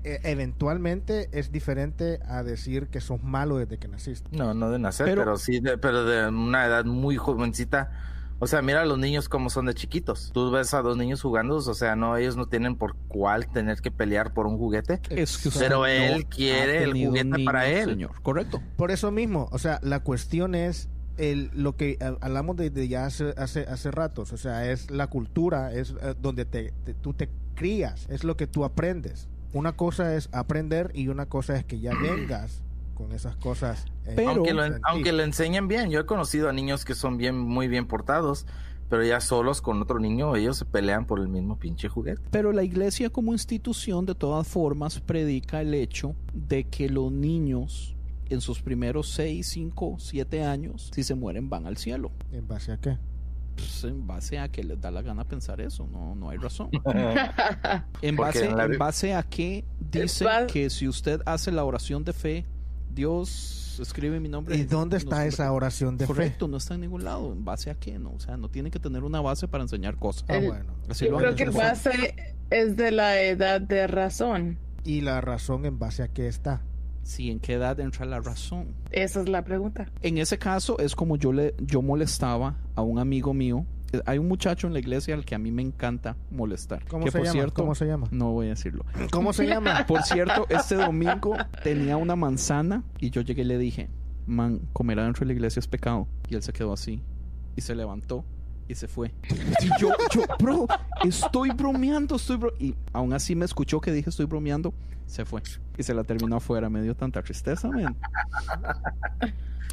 Eventualmente es diferente a decir que sos malo desde que naciste. No de nacer, pero sí, pero de una edad muy jovencita. O sea, mira a los niños como son de chiquitos. Tú ves a 2 niños jugando, o sea, ellos no tienen por cuál tener que pelear por un juguete. Pero él quiere el juguete para él. Señor, correcto. Por eso mismo, o sea, la cuestión es lo que hablamos de ya hace ratos, o sea, es la cultura, es donde tú te crías, es lo que tú aprendes. Una cosa es aprender y una cosa es que ya vengas con esas cosas. Pero aunque lo enseñen bien, yo he conocido a niños que son muy bien portados, pero ya solos con otro niño, ellos se pelean por el mismo pinche juguete. Pero la iglesia como institución de todas formas predica el hecho de que los niños en sus primeros 6, 5, 7 años, si se mueren van al cielo. ¿En base a qué? Pues en base a que les da la gana pensar eso, no hay razón. En base a que dice que si usted hace la oración de fe, Dios escribe mi nombre. ¿Y dónde está esa oración de fe? Correcto, no está en ningún lado. ¿En base a qué? No, o sea, no tiene que tener una base para enseñar cosas. Bueno. Yo creo que el base es de la edad de razón. ¿Y la razón en base a qué está? si en qué edad entra la razón. Esa es la pregunta. En ese caso es como yo molestaba a un amigo mío. Hay un muchacho en la iglesia al que a mí me encanta molestar. ¿Cómo que se por llama? cierto, ¿Cómo se llama? No voy a decirlo. ¿Cómo se llama? Por cierto, este domingo tenía una manzana y yo llegué y le dije, man, comer adentro de la iglesia es pecado. Y él se quedó así y se levantó y se fue. Y yo, bro, estoy bromeando, y aún así me escuchó que dije estoy bromeando, se fue y se la terminó afuera. Me dio tanta tristeza, man.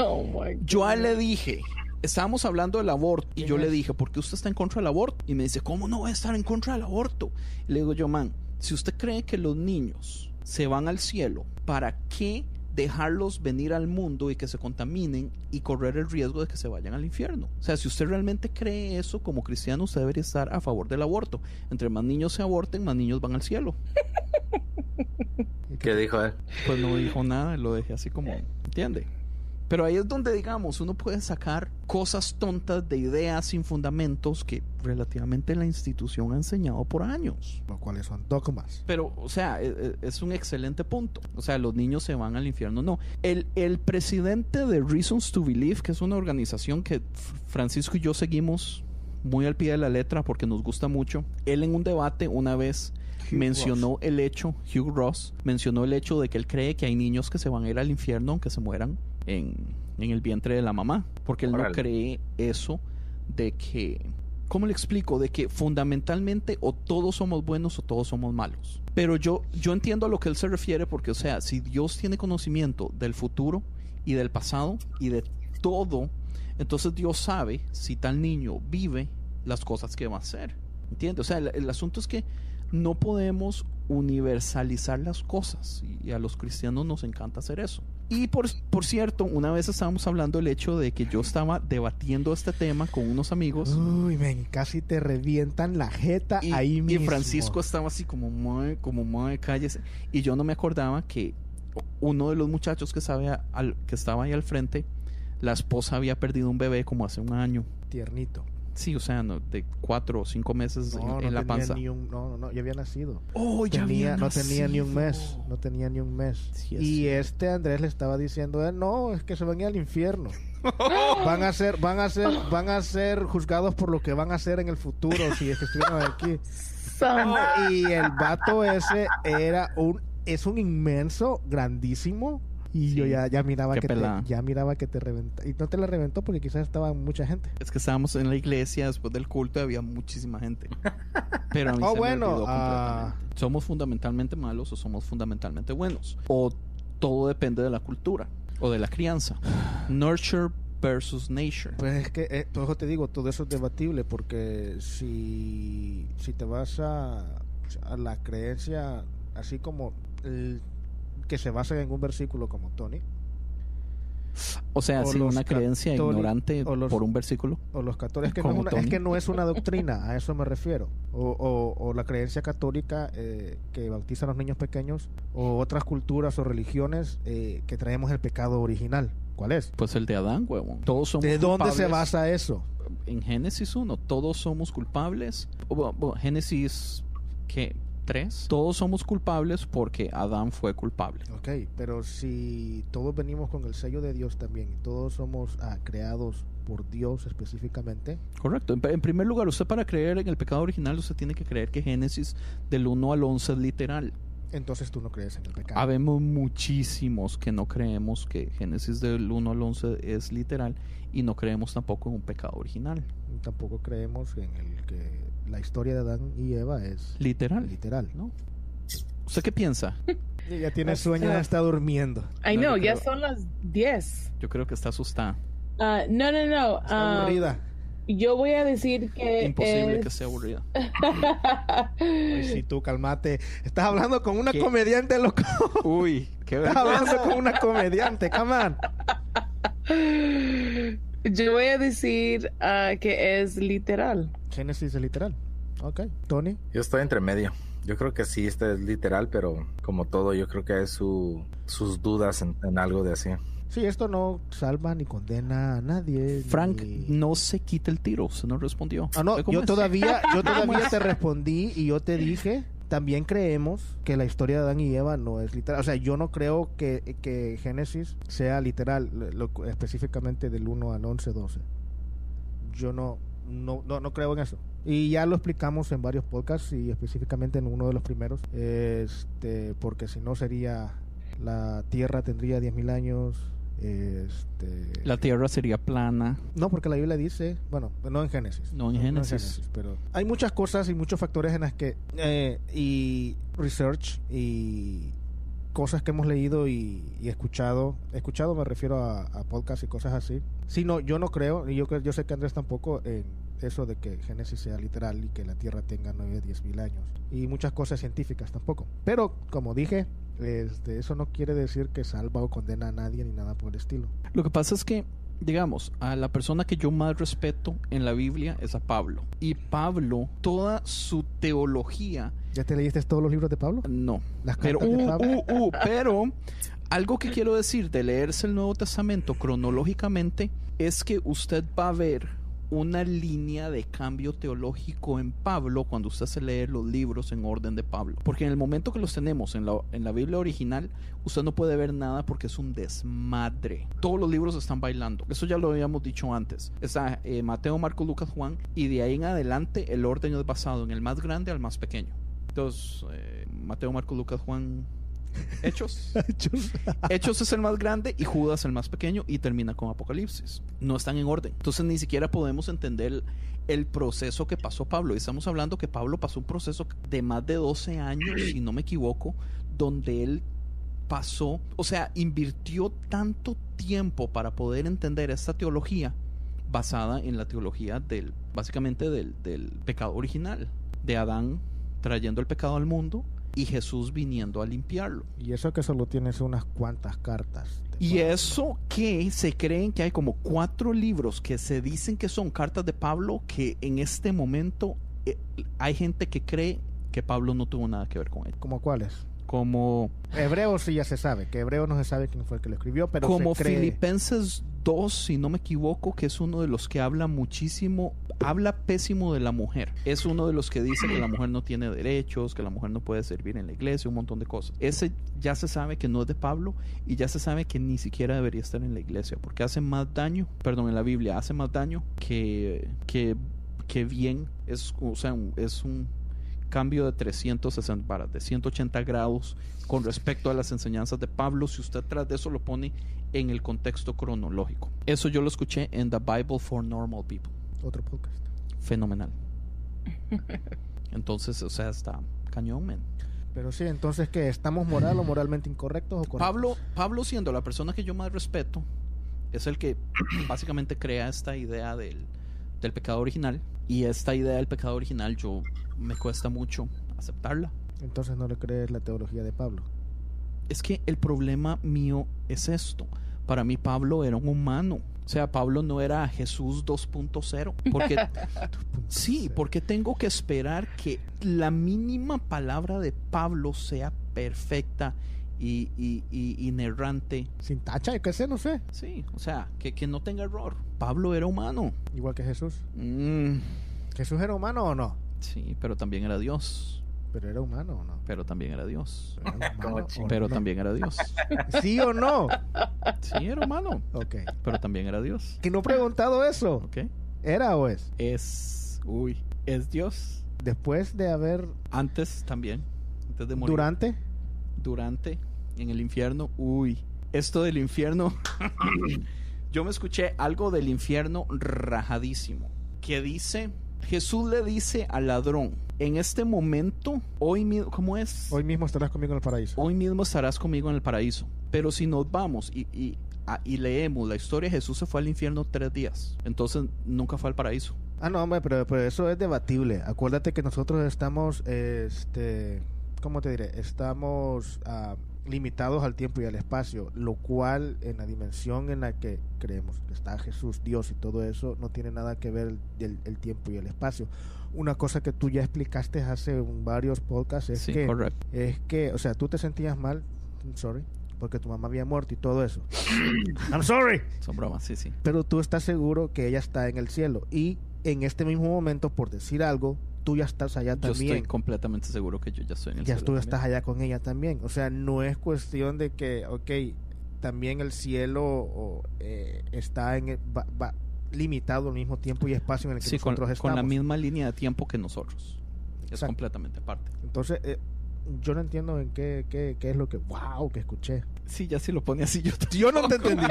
Oh my God. Yo a él le dije, estábamos hablando del aborto y yo le dije, ¿por qué usted está en contra del aborto? Y me dice, ¿cómo no voy a estar en contra del aborto? Y le digo yo, man, si usted cree que los niños se van al cielo, ¿para qué dejarlos venir al mundo y que se contaminen y correr el riesgo de que se vayan al infierno? O sea, si usted realmente cree eso, como cristiano, usted debería estar a favor del aborto. Entre más niños se aborten, más niños van al cielo. ¿Qué dijo él? Pues no dijo nada, lo dejé así como, ¿entiende? Pero ahí es donde, digamos, uno puede sacar cosas tontas de ideas sin fundamentos que relativamente la institución ha enseñado por años. Los cuales son dogmas. Pero, o sea, es un excelente punto. O sea, los niños se van al infierno. No. El presidente de Reasons to Believe, que es una organización que Francisco y yo seguimos muy al pie de la letra porque nos gusta mucho, él en un debate una vez mencionó el hecho, Hugh Ross, mencionó el hecho de que él cree que hay niños que se van a ir al infierno aunque se mueran en el vientre de la mamá, porque él no cree eso de que, ¿cómo le explico? De que fundamentalmente o todos somos buenos o todos somos malos. Pero yo entiendo a lo que él se refiere, porque, o sea, si Dios tiene conocimiento del futuro y del pasado y de todo, entonces Dios sabe si tal niño vive las cosas que va a hacer. ¿Entiendes? O sea, el asunto es que no podemos universalizar las cosas y a los cristianos nos encanta hacer eso. Y por cierto, una vez estábamos hablando del hecho de que yo estaba debatiendo este tema con unos amigos. Uy, men, casi te revientan la jeta ahí mismo. Y Francisco estaba así como mueve, cállese. Y yo no me acordaba que uno de los muchachos que estaba ahí al frente, la esposa había perdido un bebé como hace un año. Tiernito. Sí, o sea, no, de 4 o 5 meses en la panza. No, ya había nacido. Oh, ya había No nacido. tenía ni un mes. No tenía ni un mes. Sí, y Andrés le estaba diciendo, no, es que se van a ir al infierno. van a ser juzgados por lo que van a hacer en el futuro si es que estuvieran aquí. Y el vato ese es un inmenso, grandísimo. Y sí, yo ya miraba que te reventó. Y no te la reventó porque quizás estaba mucha gente. Es que estábamos en la iglesia después del culto y había muchísima gente. Pero a mí se me olvidó completamente. ¿Somos fundamentalmente malos o somos fundamentalmente buenos? O todo depende de la cultura o de la crianza. Nurture versus nature. Pues es que, todo eso te digo, todo eso es debatible porque si te vas a la creencia así como que se basa en un versículo como Tony. O sea, sí, una creencia ignorante por un versículo. O los católicos. Es que no es una doctrina, a eso me refiero. O la creencia católica que bautiza a los niños pequeños, o otras culturas o religiones que traemos el pecado original. ¿Cuál es? Pues el de Adán, huevón. Todos somos ¿De dónde culpables. se basa eso? En Génesis 1, todos somos culpables. Génesis, ¿qué? 3. Todos somos culpables porque Adán fue culpable. Ok, pero si todos venimos con el sello de Dios también, todos somos creados por Dios específicamente. Correcto. En primer lugar, usted para creer en el pecado original, usted tiene que creer que Génesis del 1 al 11 es literal. Entonces tú no crees en el pecado. Habemos muchísimos que no creemos que Génesis del 1 al 11 es literal y no creemos tampoco en un pecado original. Tampoco creemos en el que la historia de Adán y Eva es literal, ¿no? ¿Usted qué piensa? Ya tiene sueño, ya está durmiendo. No, ya son las 10. Yo creo que está asustada. No. Está aburrida. Yo voy a decir que imposible que sea aburrida. Ay, sí, tú, cálmate. Estás hablando con una comediante, loco. Uy, qué Estás hablando con una comediante, come on. Yo voy a decir que es literal. Génesis es literal. Ok. Tony. Yo estoy entre medio. Yo creo que sí, este es literal, pero como todo, yo creo que hay sus dudas en algo de así. Sí, esto no salva ni condena a nadie. Frank, no se quite el tiro, usted no respondió. No, yo todavía te respondí y yo te dije también creemos que la historia de Adán y Eva no es literal. O sea, yo no creo que Génesis sea literal, específicamente del 1 al 11, 12. Yo no creo en eso. Y ya lo explicamos en varios podcasts y específicamente en uno de los primeros. Porque si no sería... La Tierra tendría 10.000 años. La Tierra sería plana. No, porque la Biblia dice, bueno, no en Génesis. No en Génesis. Pero hay muchas cosas y muchos factores en las que y research y cosas que hemos leído y escuchado me refiero a podcasts y cosas así. Sí, no, yo no creo, y yo sé que Andrés tampoco, en eso de que Génesis sea literal y que la Tierra tenga 9-10.000 años. Y muchas cosas científicas tampoco. Pero, como dije, eso no quiere decir que salva o condena a nadie ni nada por el estilo. Lo que pasa es que, digamos, a la persona que yo más respeto en la Biblia es a Pablo. Y Pablo, toda su teología... ¿Ya te leíste todos los libros de Pablo? No. Las cartas de Pablo. Pero algo que quiero decir de leerse el Nuevo Testamento cronológicamente es que usted va a ver una línea de cambio teológico en Pablo cuando usted se lee los libros en orden de Pablo, porque en el momento que los tenemos en la Biblia original, usted no puede ver nada porque es un desmadre. Todos los libros están bailando. Eso ya lo habíamos dicho antes. Está Mateo, Marcos, Lucas, Juan, y de ahí en adelante el orden es basado en el más grande al más pequeño. Entonces Mateo, Marcos, Lucas, Juan, Hechos. Hechos es el más grande y Judas el más pequeño, y termina con Apocalipsis. No están en orden. Entonces ni siquiera podemos entender el proceso que pasó Pablo. Y estamos hablando que Pablo pasó un proceso de más de 12 años, si no me equivoco, donde él pasó, o sea, invirtió tanto tiempo para poder entender esta teología basada en la teología básicamente del pecado original, de Adán trayendo el pecado al mundo y Jesús viniendo a limpiarlo. Y eso que solo tienes unas cuantas cartas. Y eso que se creen que hay como 4 libros que se dicen que son cartas de Pablo, que en este momento hay gente que cree que Pablo no tuvo nada que ver con él. ¿Cómo cuáles? Como Hebreos sí ya se sabe, que Hebreos no se sabe quién fue el que lo escribió, pero como se cree... Filipenses 2, si no me equivoco, que es uno de los que habla pésimo de la mujer. Es uno de los que dice que la mujer no tiene derechos, que la mujer no puede servir en la iglesia, un montón de cosas. Ese ya se sabe que no es de Pablo, y ya se sabe que ni siquiera debería estar en la iglesia, porque hace más daño, en la Biblia hace más daño que bien. Es un cambio de 180 grados con respecto a las enseñanzas de Pablo, si usted tras de eso lo pone en el contexto cronológico. Eso yo lo escuché en The Bible for Normal People. Otro podcast. Fenomenal. Entonces, o sea, está cañón, man. Pero sí, entonces, ¿qué? ¿Estamos moral o moralmente incorrectos o correctos? Pablo, siendo la persona que yo más respeto, es el que básicamente crea esta idea del pecado original. Y esta idea del pecado original me cuesta mucho aceptarla. Entonces no le crees la teología de Pablo. Es que el problema mío es esto. Para mí Pablo era un humano. O sea, Pablo no era Jesús 2.0. Porque sí, porque tengo que esperar que la mínima palabra de Pablo sea perfecta y inerrante. Sin tacha, yo qué sé, no sé. Sí, o sea, que no tenga error. Pablo era humano. Igual que Jesús. ¿Jesús era humano o no? Sí, pero también era Dios. ¿Pero era humano o no? Pero también era Dios. Pero también era Dios. ¿Sí o no? Sí, era humano. Ok. Pero también era Dios. Que no he preguntado eso. Ok. ¿Era o es? Es Dios. Después de haber... Antes también. Antes de morir. ¿Durante? En el infierno. Esto del infierno. Yo me escuché algo del infierno rajadísimo. Que dice... Jesús le dice al ladrón: en este momento, hoy mismo, ¿cómo es? Hoy mismo estarás conmigo en el paraíso. Hoy mismo estarás conmigo en el paraíso. Pero si nos vamos y leemos la historia, Jesús se fue al infierno 3 días. Entonces nunca fue al paraíso. No, hombre, pero eso es debatible. Acuérdate que nosotros estamos, ¿cómo te diré? Estamos limitados al tiempo y al espacio, lo cual en la dimensión en la que creemos que está Jesús, Dios y todo eso, no tiene nada que ver el tiempo y el espacio. Una cosa que tú ya explicaste hace varios podcasts es que, o sea, tú te sentías mal, sorry, porque tu mamá había muerto y todo eso. I'm sorry. Son bromas, sí, sí. Pero tú estás seguro que ella está en el cielo y en este mismo momento, por decir algo, tú ya estás allá Yo también. estoy completamente seguro que yo ya estoy en el Ya cielo tú también. estás allá con ella también. O sea, no es cuestión de que, ok, también el cielo está va limitado al mismo tiempo y espacio en el que Sí, con nosotros estamos. la misma línea de tiempo que nosotros. Es Exacto. completamente aparte. Entonces, yo no entiendo en qué es lo que, wow, que escuché. Sí, ya si lo pone así yo Yo no te entendí.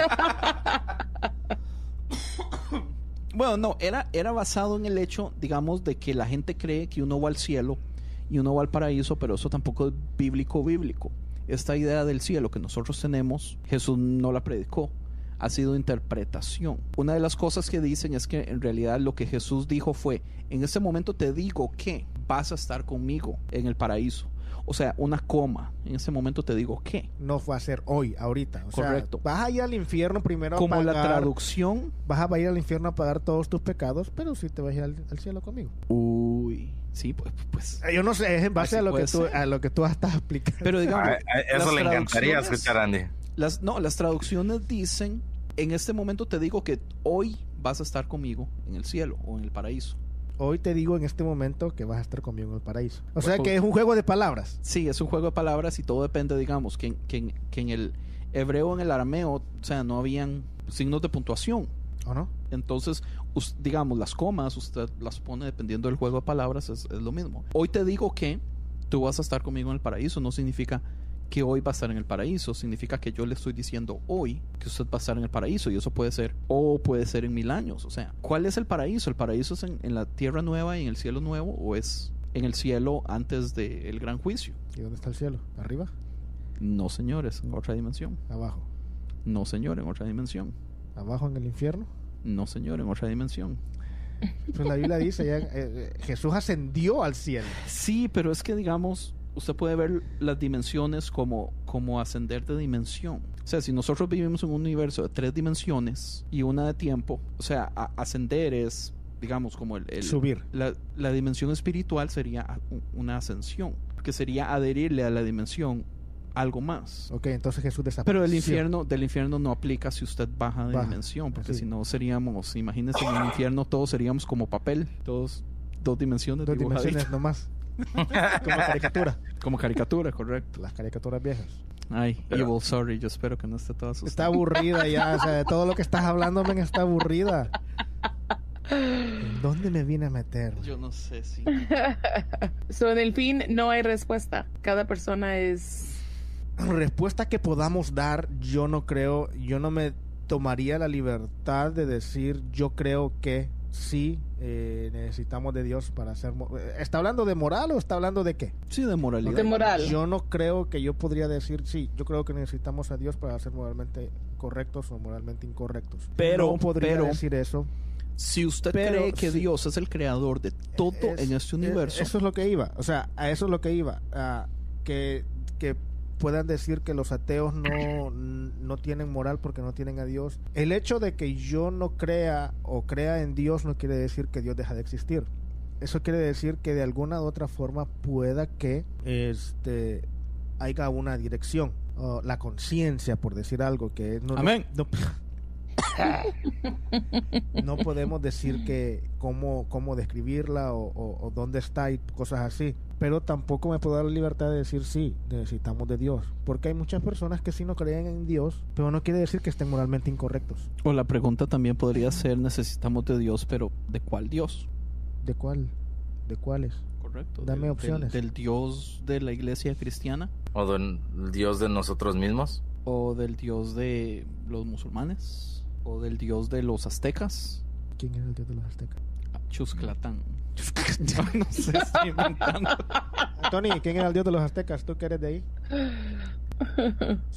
Bueno, no, era basado en el hecho, digamos, de que la gente cree que uno va al cielo y uno va al paraíso, pero eso tampoco es bíblico. Esta idea del cielo que nosotros tenemos, Jesús no la predicó, ha sido interpretación. Una de las cosas que dicen es que en realidad lo que Jesús dijo fue, en este momento te digo que vas a estar conmigo en el paraíso. O sea, una coma. En ese momento te digo que. No fue a ser hoy, ahorita. O Correcto. sea, vas a ir al infierno primero Como a la pagar, traducción. vas a ir al infierno a pagar todos tus pecados, pero sí te vas a ir al cielo conmigo. Uy, sí, pues. Yo no sé, es en base Así a lo que puede tú ser. a lo que tú estás explicando. Pero digamos, Eso las le encantaría traducciones- escuchar a Andy. Las traducciones dicen, en este momento te digo que hoy vas a estar conmigo en el cielo o en el paraíso. Hoy te digo en este momento que vas a estar conmigo en el paraíso. O sea Pues- que es un juego de palabras. Sí, es un juego de palabras y todo depende, digamos, que en el hebreo, en el arameo, o sea, no habían signos de puntuación. ¿O no? Entonces, digamos, las comas, usted las pone dependiendo del juego de palabras, es lo mismo. Hoy te digo que tú vas a estar conmigo en el paraíso, no significa que hoy va a estar en el paraíso, significa que yo le estoy diciendo hoy que usted va a estar en el paraíso, y eso puede ser, o puede ser en 1000 años. O sea, ¿cuál es el paraíso? ¿El paraíso es en la tierra nueva y en el cielo nuevo, o es en el cielo antes del gran juicio? ¿Y dónde está el cielo? ¿Arriba? No, señores, en otra dimensión. ¿Abajo? No, señor, en otra dimensión. ¿Abajo en el infierno? No, señor, en otra dimensión. Pues la Biblia dice, Jesús ascendió al cielo. Sí, pero es que, digamos, usted puede ver las dimensiones como ascender de dimensión. O sea, si nosotros vivimos en un universo de 3 dimensiones y una de tiempo, o sea, ascender es, digamos, como Subir. La dimensión espiritual sería una ascensión, que sería adherirle a la dimensión algo más. Ok, entonces Jesús desapareció. Pero del infierno no aplica si usted baja de Baja, dimensión, porque sí. si no seríamos, imagínense, en el infierno todos seríamos como papel, todos 2 dimensiones 2 dibujaditas. dimensiones nomás. Como caricatura. Como caricatura, correcto. Las caricaturas viejas. Ay, Evil, sorry, yo espero que no esté toda asustada. Está aburrida ya, o sea, de todo lo que estás hablando, men, está aburrida. ¿En dónde me vine a meter? Yo no sé si... So, en el fin, no hay respuesta. Cada persona es... Respuesta que podamos dar, yo no creo, yo no me tomaría la libertad de decir, yo creo que sí necesitamos de Dios para ser... ¿Está hablando de moral o está hablando de qué? Sí, de moralidad. De moral. Yo no creo que yo podría decir, sí, yo creo que necesitamos a Dios para ser moralmente correctos o moralmente incorrectos. Pero- no podría pero- decir eso. Si usted Pero cree que sí. Dios es el creador de todo en este universo... Eso es lo que iba, o sea, a eso es lo que iba, que puedan decir que los ateos no tienen moral porque no tienen a Dios. El hecho de que yo no crea o crea en Dios no quiere decir que Dios deja de existir. Eso quiere decir que de alguna u otra forma pueda que haya una dirección, o la conciencia, por decir algo, que Amén. No podemos decir que cómo describirla o dónde está y cosas así, pero tampoco me puedo dar la libertad de decir sí, necesitamos de Dios, porque hay muchas personas que sí no creen en Dios, pero no quiere decir que estén moralmente incorrectos. O la pregunta también podría ser, necesitamos de Dios, pero ¿de cuál Dios? ¿De cuál? ¿De cuáles? Correcto. Dame opciones. Del Dios de la iglesia cristiana, O del Dios de nosotros mismos. o del Dios de los musulmanes, o del Dios de los aztecas. ¿Quién era el Dios de los aztecas? Chusclatán. No sé, estoy inventando. Tony, ¿quién era el Dios de los aztecas? ¿Tú que eres de ahí?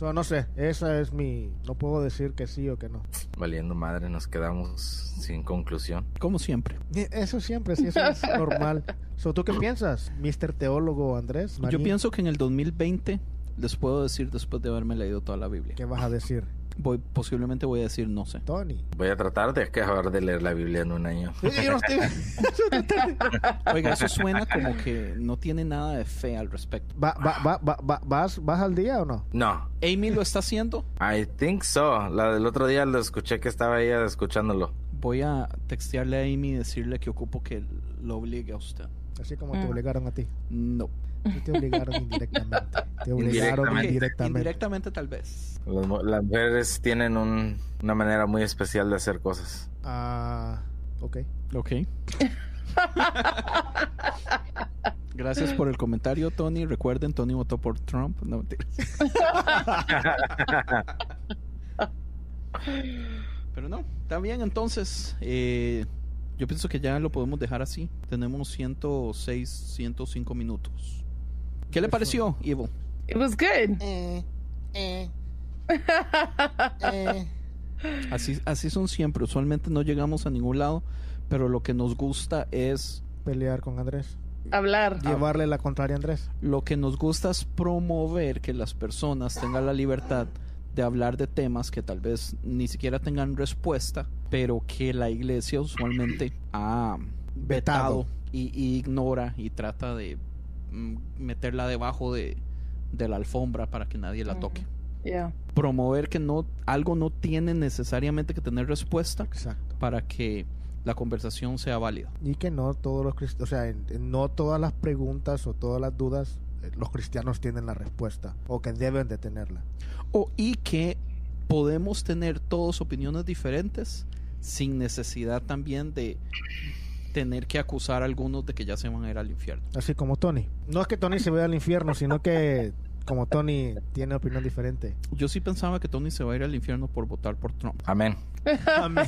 No sé, esa es no puedo decir que sí o que no. Valiendo madre, nos quedamos sin conclusión. Como siempre. Eso siempre, sí, eso es normal. ¿Tú qué piensas, Mr. Teólogo Andrés? Yo Marín? pienso que en el 2020 les puedo decir, después de haberme leído toda la Biblia, ¿Qué vas a decir? posiblemente voy a decir no sé. Tony. Voy a tratar de acabar de leer la Biblia en un año. Yo no estoy... Oiga, eso suena como que no tiene nada de fe al respecto. ¿Vas al día o no? No, ¿Amy lo está haciendo? I think so. La del otro día lo escuché que estaba ella escuchándolo. Voy a textearle a Amy y decirle que ocupo que lo obligue a usted. Así como te obligaron a ti. No. Sí te obligaron indirectamente. Te obligaron indirectamente. Indirectamente tal vez. Las mujeres tienen una manera muy especial de hacer cosas. Ok. Ok. Gracias por el comentario, Tony. Recuerden, Tony votó por Trump. No, mentiras. Pero no, está bien. Entonces, yo pienso que ya lo podemos dejar así. Tenemos 106, 105 minutos. ¿Qué le pareció, Ivo? It was good. Así son siempre. Usualmente no llegamos a ningún lado, pero lo que nos gusta es Pelear con Andrés. Hablar. Llevarle la contraria a Andrés. Lo que nos gusta es promover que las personas tengan la libertad de hablar de temas que tal vez ni siquiera tengan respuesta, pero que la iglesia usualmente ha vetado y ignora y trata de meterla debajo de la alfombra para que nadie la toque. Yeah. Promover que algo no tiene necesariamente que tener respuesta. Exacto. Para que la conversación sea válida. Y que no todos los cristianos, o sea, no todas las preguntas o todas las dudas los cristianos tienen la respuesta o que deben de tenerla. Y que podemos tener todos opiniones diferentes sin necesidad también de tener que acusar a algunos de que ya se van a ir al infierno. Así como Tony. No es que Tony se vaya al infierno, sino que como Tony tiene opinión diferente. Yo sí pensaba que Tony se va a ir al infierno por votar por Trump. Amén. Amén.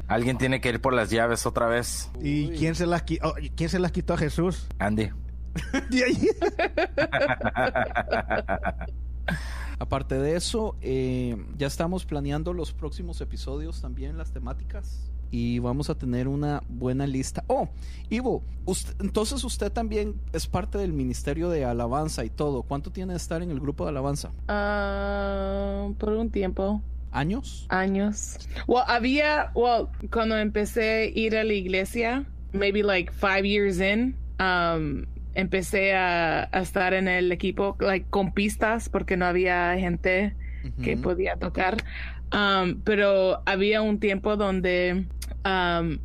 Alguien tiene que ir por las llaves otra vez. ¿Y quién se las quitó a Jesús? Andy. De ahí. Aparte de eso, ya estamos planeando los próximos episodios también, las temáticas. Y vamos a tener una buena lista. Ivo, entonces usted también es parte del ministerio de alabanza y todo. ¿Cuánto tiene de estar en el grupo de alabanza? Por un tiempo. ¿Años? Cuando empecé a ir a la iglesia, maybe like 5 years in, empecé a estar en el equipo like con pistas porque no había gente que podía tocar. Pero había un tiempo donde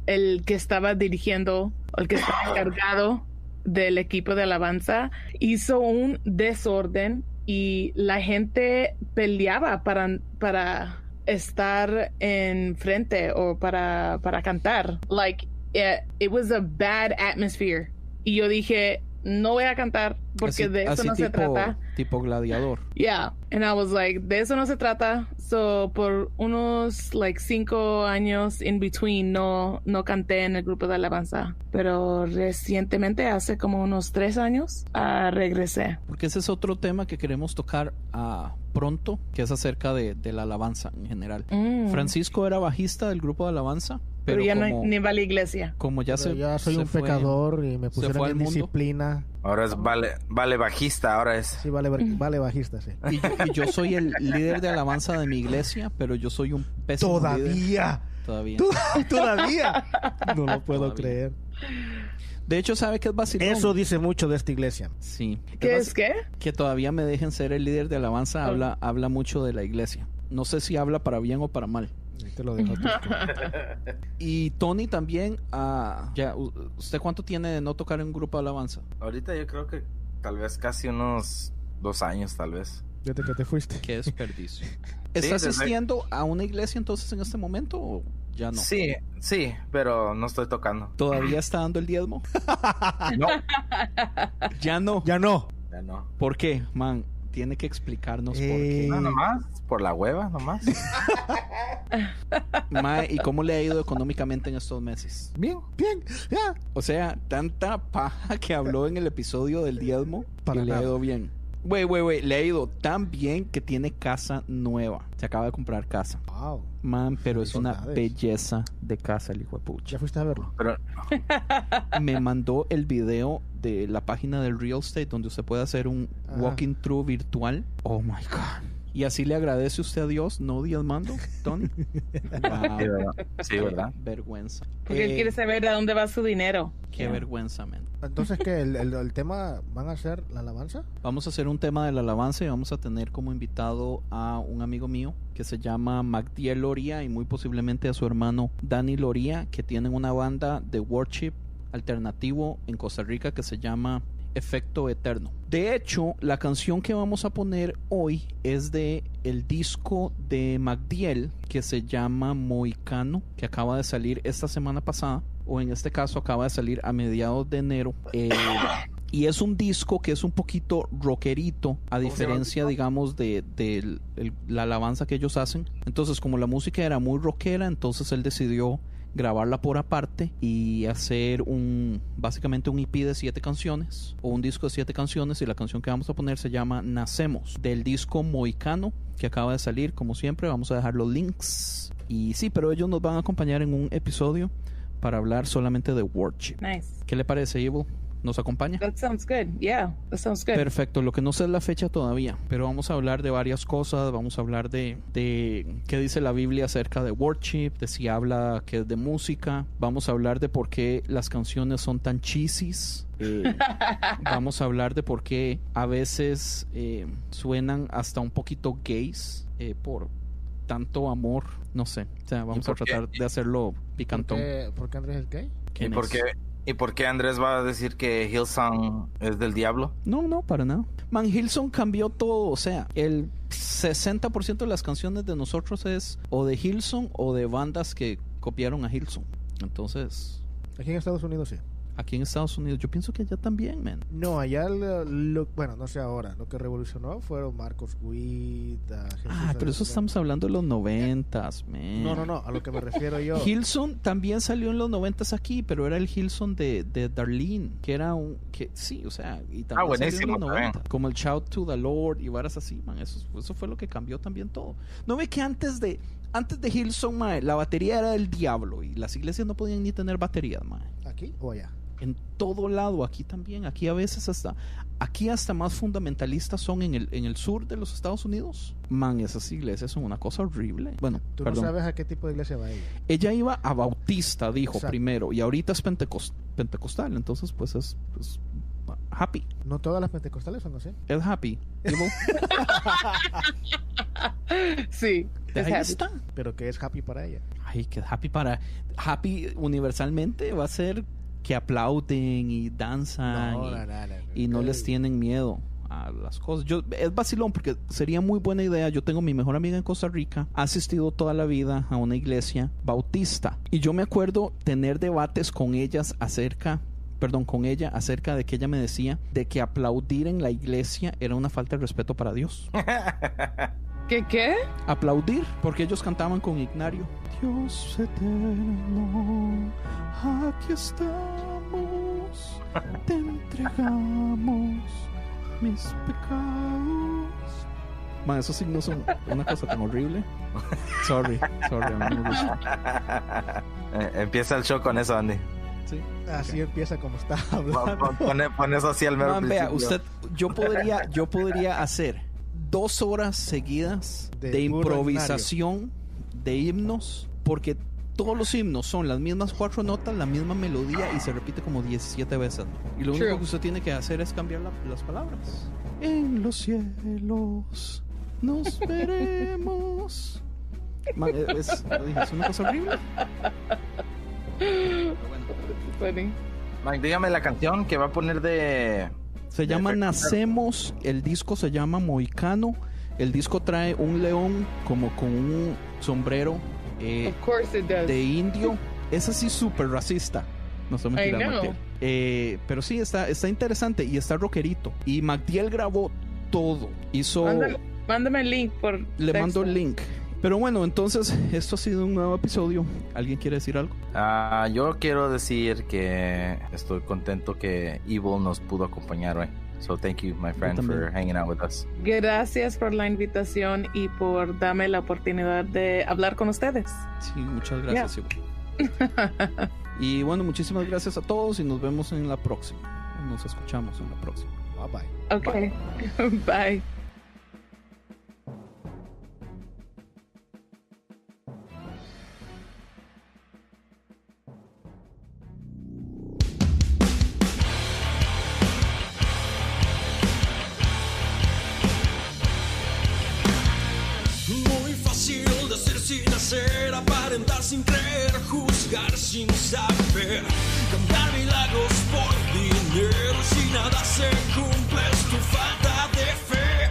el que estaba dirigiendo, el que estaba encargado del equipo de alabanza, hizo un desorden y la gente peleaba para estar en frente o para cantar. Like, it was a bad atmosphere. Y yo dije, no voy a cantar porque de eso no se trata. Tipo gladiador. Yeah, and I was like, de eso no se trata. So por unos like 5 años in between no canté en el grupo de alabanza. Pero recientemente, hace como unos 3 años, regresé. Porque ese es otro tema que queremos tocar pronto, que es acerca de la alabanza en general. Francisco era bajista del grupo de alabanza. Pero ya ni va a la iglesia. Como ya soy un pecador y me pusieron en disciplina. Ahora es vale bajista, ahora es. Sí, vale bajista, sí. Y yo soy el líder de alabanza de mi iglesia, pero yo soy un pésimo líder. ¿Todavía? No lo puedo creer. De hecho, ¿sabe qué es vacilón? Eso dice mucho de esta iglesia. Sí. ¿Qué es qué? Que todavía me dejen ser el líder de alabanza habla mucho de la iglesia. No sé si habla para bien o para mal. Te lo dejo. Y Tony también, ¿usted cuánto tiene de no tocar en un grupo de alabanza? Ahorita yo creo que tal vez casi unos 2 años, tal vez. Desde que te fuiste. Qué desperdicio. ¿Estás asistiendo a una iglesia entonces en este momento o ya no? Sí, pero no estoy tocando. ¿Todavía está dando el diezmo? No. Ya no. Ya no. ¿Por qué, man? Tiene que explicarnos por qué. No, nomás, por la hueva, nomás. Mae, ¿y cómo le ha ido económicamente en estos meses? Bien. Ya. O sea, tanta paja que habló en el episodio del diezmo Para que le ha nada. ido bien. Güey, le ha ido tan bien que tiene casa nueva. Se acaba de comprar casa. Wow. Man, pero es una Felicidades. belleza de casa el hijo de pucha. ¿Ya fuiste a verlo? Pero Me mandó el video de la página del real estate donde usted puede hacer un walking through virtual. Oh my god. ¿Y así le agradece usted a Dios, no diezmando, Tony? Wow. Sí, ¿verdad? Sí, Qué ¿verdad? vergüenza. Porque él quiere saber a dónde va su dinero. Qué vergüenza, man. Entonces, ¿qué? ¿El tema van a ser la alabanza? Vamos a hacer un tema de la alabanza y vamos a tener como invitado a un amigo mío que se llama Magdiel Loría y muy posiblemente a su hermano Dani Loría, que tienen una banda de worship alternativo en Costa Rica que se llama Efecto Eterno. De hecho, la canción que vamos a poner hoy es de el disco de Magdiel que se llama Mohicano, que acaba de salir esta semana pasada, o en este caso acaba de salir a mediados de enero. Y es un disco que es un poquito rockerito, a diferencia, digamos, de la alabanza que ellos hacen. Entonces, como la música era muy rockera, entonces él decidió grabarla por aparte y hacer básicamente un EP de 7 canciones o un disco de 7 canciones, y la canción que vamos a poner se llama Nacemos, del disco Mohicano que acaba de salir. Como siempre vamos a dejar los links, y sí, pero ellos nos van a acompañar en un episodio para hablar solamente de worship. Nice. ¿Qué le parece, Evil? ¿Nos acompaña? That sounds good. Yeah, that sounds good. Perfecto, lo que no sé es la fecha todavía, pero vamos a hablar de varias cosas. Vamos a hablar de qué dice la Biblia acerca de worship, de si habla que es de música. Vamos a hablar de por qué las canciones son tan cheesies. Vamos a hablar de por qué a veces suenan hasta un poquito gays por tanto amor. No sé, o sea, vamos a tratar de hacerlo picantón. ¿Por qué Andrés es gay? ¿Y por qué Andrés va a decir que Hillsong es del diablo? No, para nada. Man, Hillsong cambió todo. O sea, el 60% de las canciones de nosotros es o de Hillsong o de bandas que copiaron a Hillsong. Entonces, Aquí en Estados Unidos sí. aquí en Estados Unidos, yo pienso que allá también, man. No, allá, bueno, no sé ahora. Lo que revolucionó fueron Marcos Witt, Pero eso estamos hablando de los 90s, man. No, a lo que me refiero yo. Hillsong también salió en los 90s aquí, pero era el Hillsong de Darlene, que era sí, o sea, y también salió buenísimo, en los 90, como el Shout to the Lord y varas así, man. Eso fue lo que cambió también todo. ¿No ve que antes de Hillsong, man, la batería era del diablo y las iglesias no podían ni tener baterías, man? ¿Aquí o allá? En todo lado, aquí también, aquí a veces hasta más fundamentalistas son en el sur de los Estados Unidos. Man, esas iglesias son una cosa horrible. Bueno, Tú perdón. no sabes a qué tipo de iglesia va ella. Ella iba a Bautista, dijo. Exacto. Primero, y ahorita es pentecostal, entonces pues es happy. No todas las pentecostales son así. Es happy. Sí, De es ahí happy. está. Pero que es happy para ella. Ay, que happy universalmente va a ser que aplauden y danzan y no les tienen miedo a las cosas. Es vacilón porque sería muy buena idea. Yo tengo mi mejor amiga en Costa Rica, ha asistido toda la vida a una iglesia bautista, y yo me acuerdo tener debates con ella acerca de que ella me decía de que aplaudir en la iglesia era una falta de respeto para Dios. ¿Qué? Aplaudir, porque ellos cantaban con Ignario. Dios eterno, aquí estamos, te entregamos mis pecados. Man, esos signos son una cosa tan horrible. Sorry, a mí no me gusta. Empieza el show con eso, Andy. Sí. Así empieza como está hablando. Pon eso así al mero Man, vea, principio. yo podría hacer 2 horas seguidas De de puro improvisación de himnos, porque todos los himnos son las mismas 4 notas, la misma melodía y se repite como 17 veces. Y lo único que usted tiene que hacer es cambiar las palabras. En los cielos nos veremos. Man, es una cosa horrible. Funny. Mike, dígame la canción que va a poner de... Se llama Efecto. Nacemos, el disco se llama Mohicano. El disco trae un león como con un sombrero Of course it does. de indio. Es así súper racista. No se me I tira know. Magdiel. Pero sí, está interesante y está rockerito. Y Magdiel grabó todo. Mándame el link por Le texto. mando el link. Pero bueno, entonces esto ha sido un nuevo episodio. ¿Alguien quiere decir algo? Yo quiero decir que estoy contento que Evil nos pudo acompañar hoy. So thank you, my friend, también. for hanging out with us. Gracias por la invitación y por darme la oportunidad de hablar con ustedes. Sí, muchas gracias. Ivonne. Y bueno, muchísimas gracias a todos y nos vemos en la próxima. Nos escuchamos en la próxima. Bye bye. Okay. Bye. sin saber, cambiar milagros por dinero. Si nada se cumple es tu falta de fe.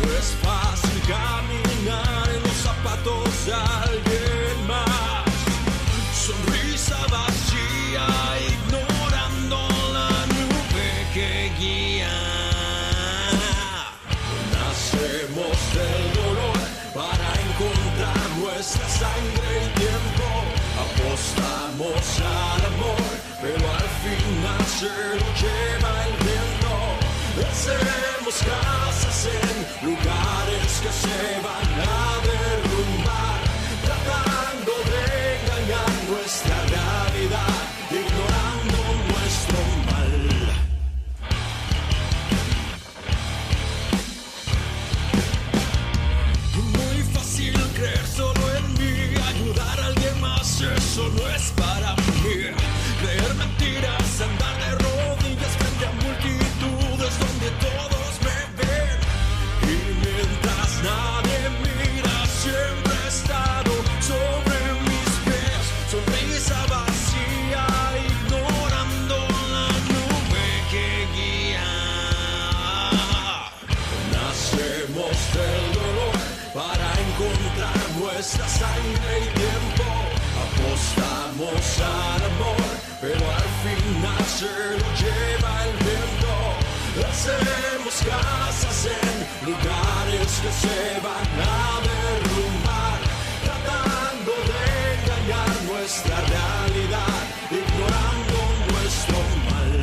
No es fácil caminar en los zapatos de alguien más. Sonrisa vacía, ignorando la nube que guía. Nacemos del dolor para encontrar nuestra sangre y tiempo. Apostamos al amor, pero al final se lo lleva el viento. Hacemos casas en lugares que se van a derrumbar, tratando de engañar nuestra realidad, ignorando nuestro mal. Muy fácil creer solo en mí, ayudar a alguien más, eso no es para mí. Creer mentiras, andar de rodillas frente a multitudes donde todos me ven. Y mientras nadie mira, siempre he estado sobre mis pies. Sonrisa vacía, ignorando la nube que guía. Nacemos del dolor para encontrar nuestra sangre y tiempo. Apostamos al amor, pero al final se lo lleva el viento. Hacemos casas en lugares que se van a derrumbar, tratando de engañar nuestra realidad, ignorando nuestro mal.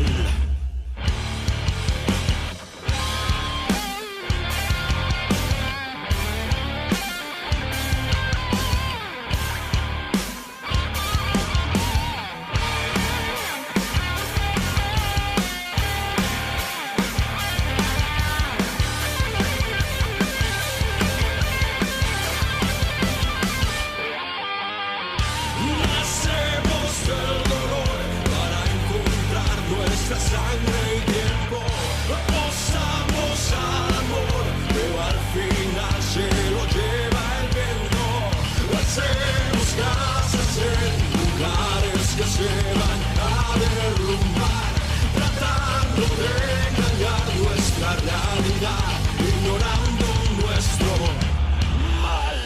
Nacemos del dolor para encontrar nuestra sangre y tiempo. Apostamos al amor, pero al final se lo lleva el viento. Hacemos casas en lugares que se van a derrumbar, tratando de engañar nuestra realidad, ignorando nuestro mal.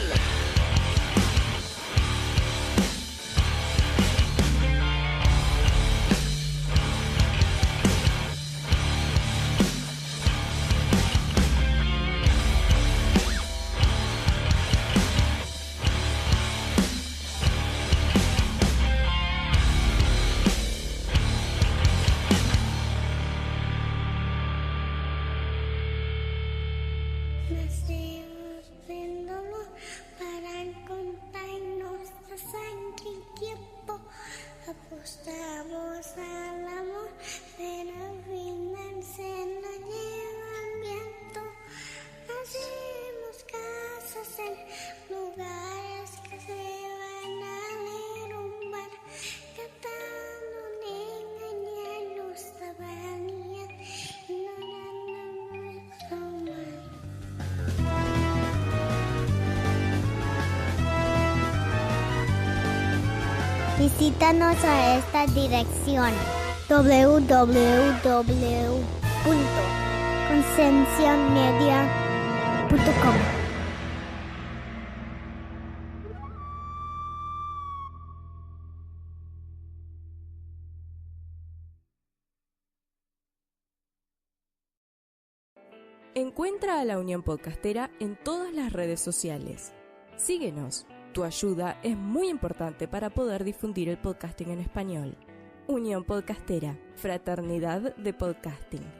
Nacemos del dolor para encontrar nuestra sangre y tiempo. Apostamos al amor, pero al final se lo lleva el viento. Hacemos casas en lugares que se van a derrumbar, tratando de engañar nuestra vanidad, ignorando nuestro mal. Visítanos a esta dirección www.concienciamedia.com. Encuentra a la Unión Podcastera en todas las redes sociales. Síguenos. Tu ayuda es muy importante para poder difundir el podcasting en español. Unión Podcastera, Fraternidad de Podcasting.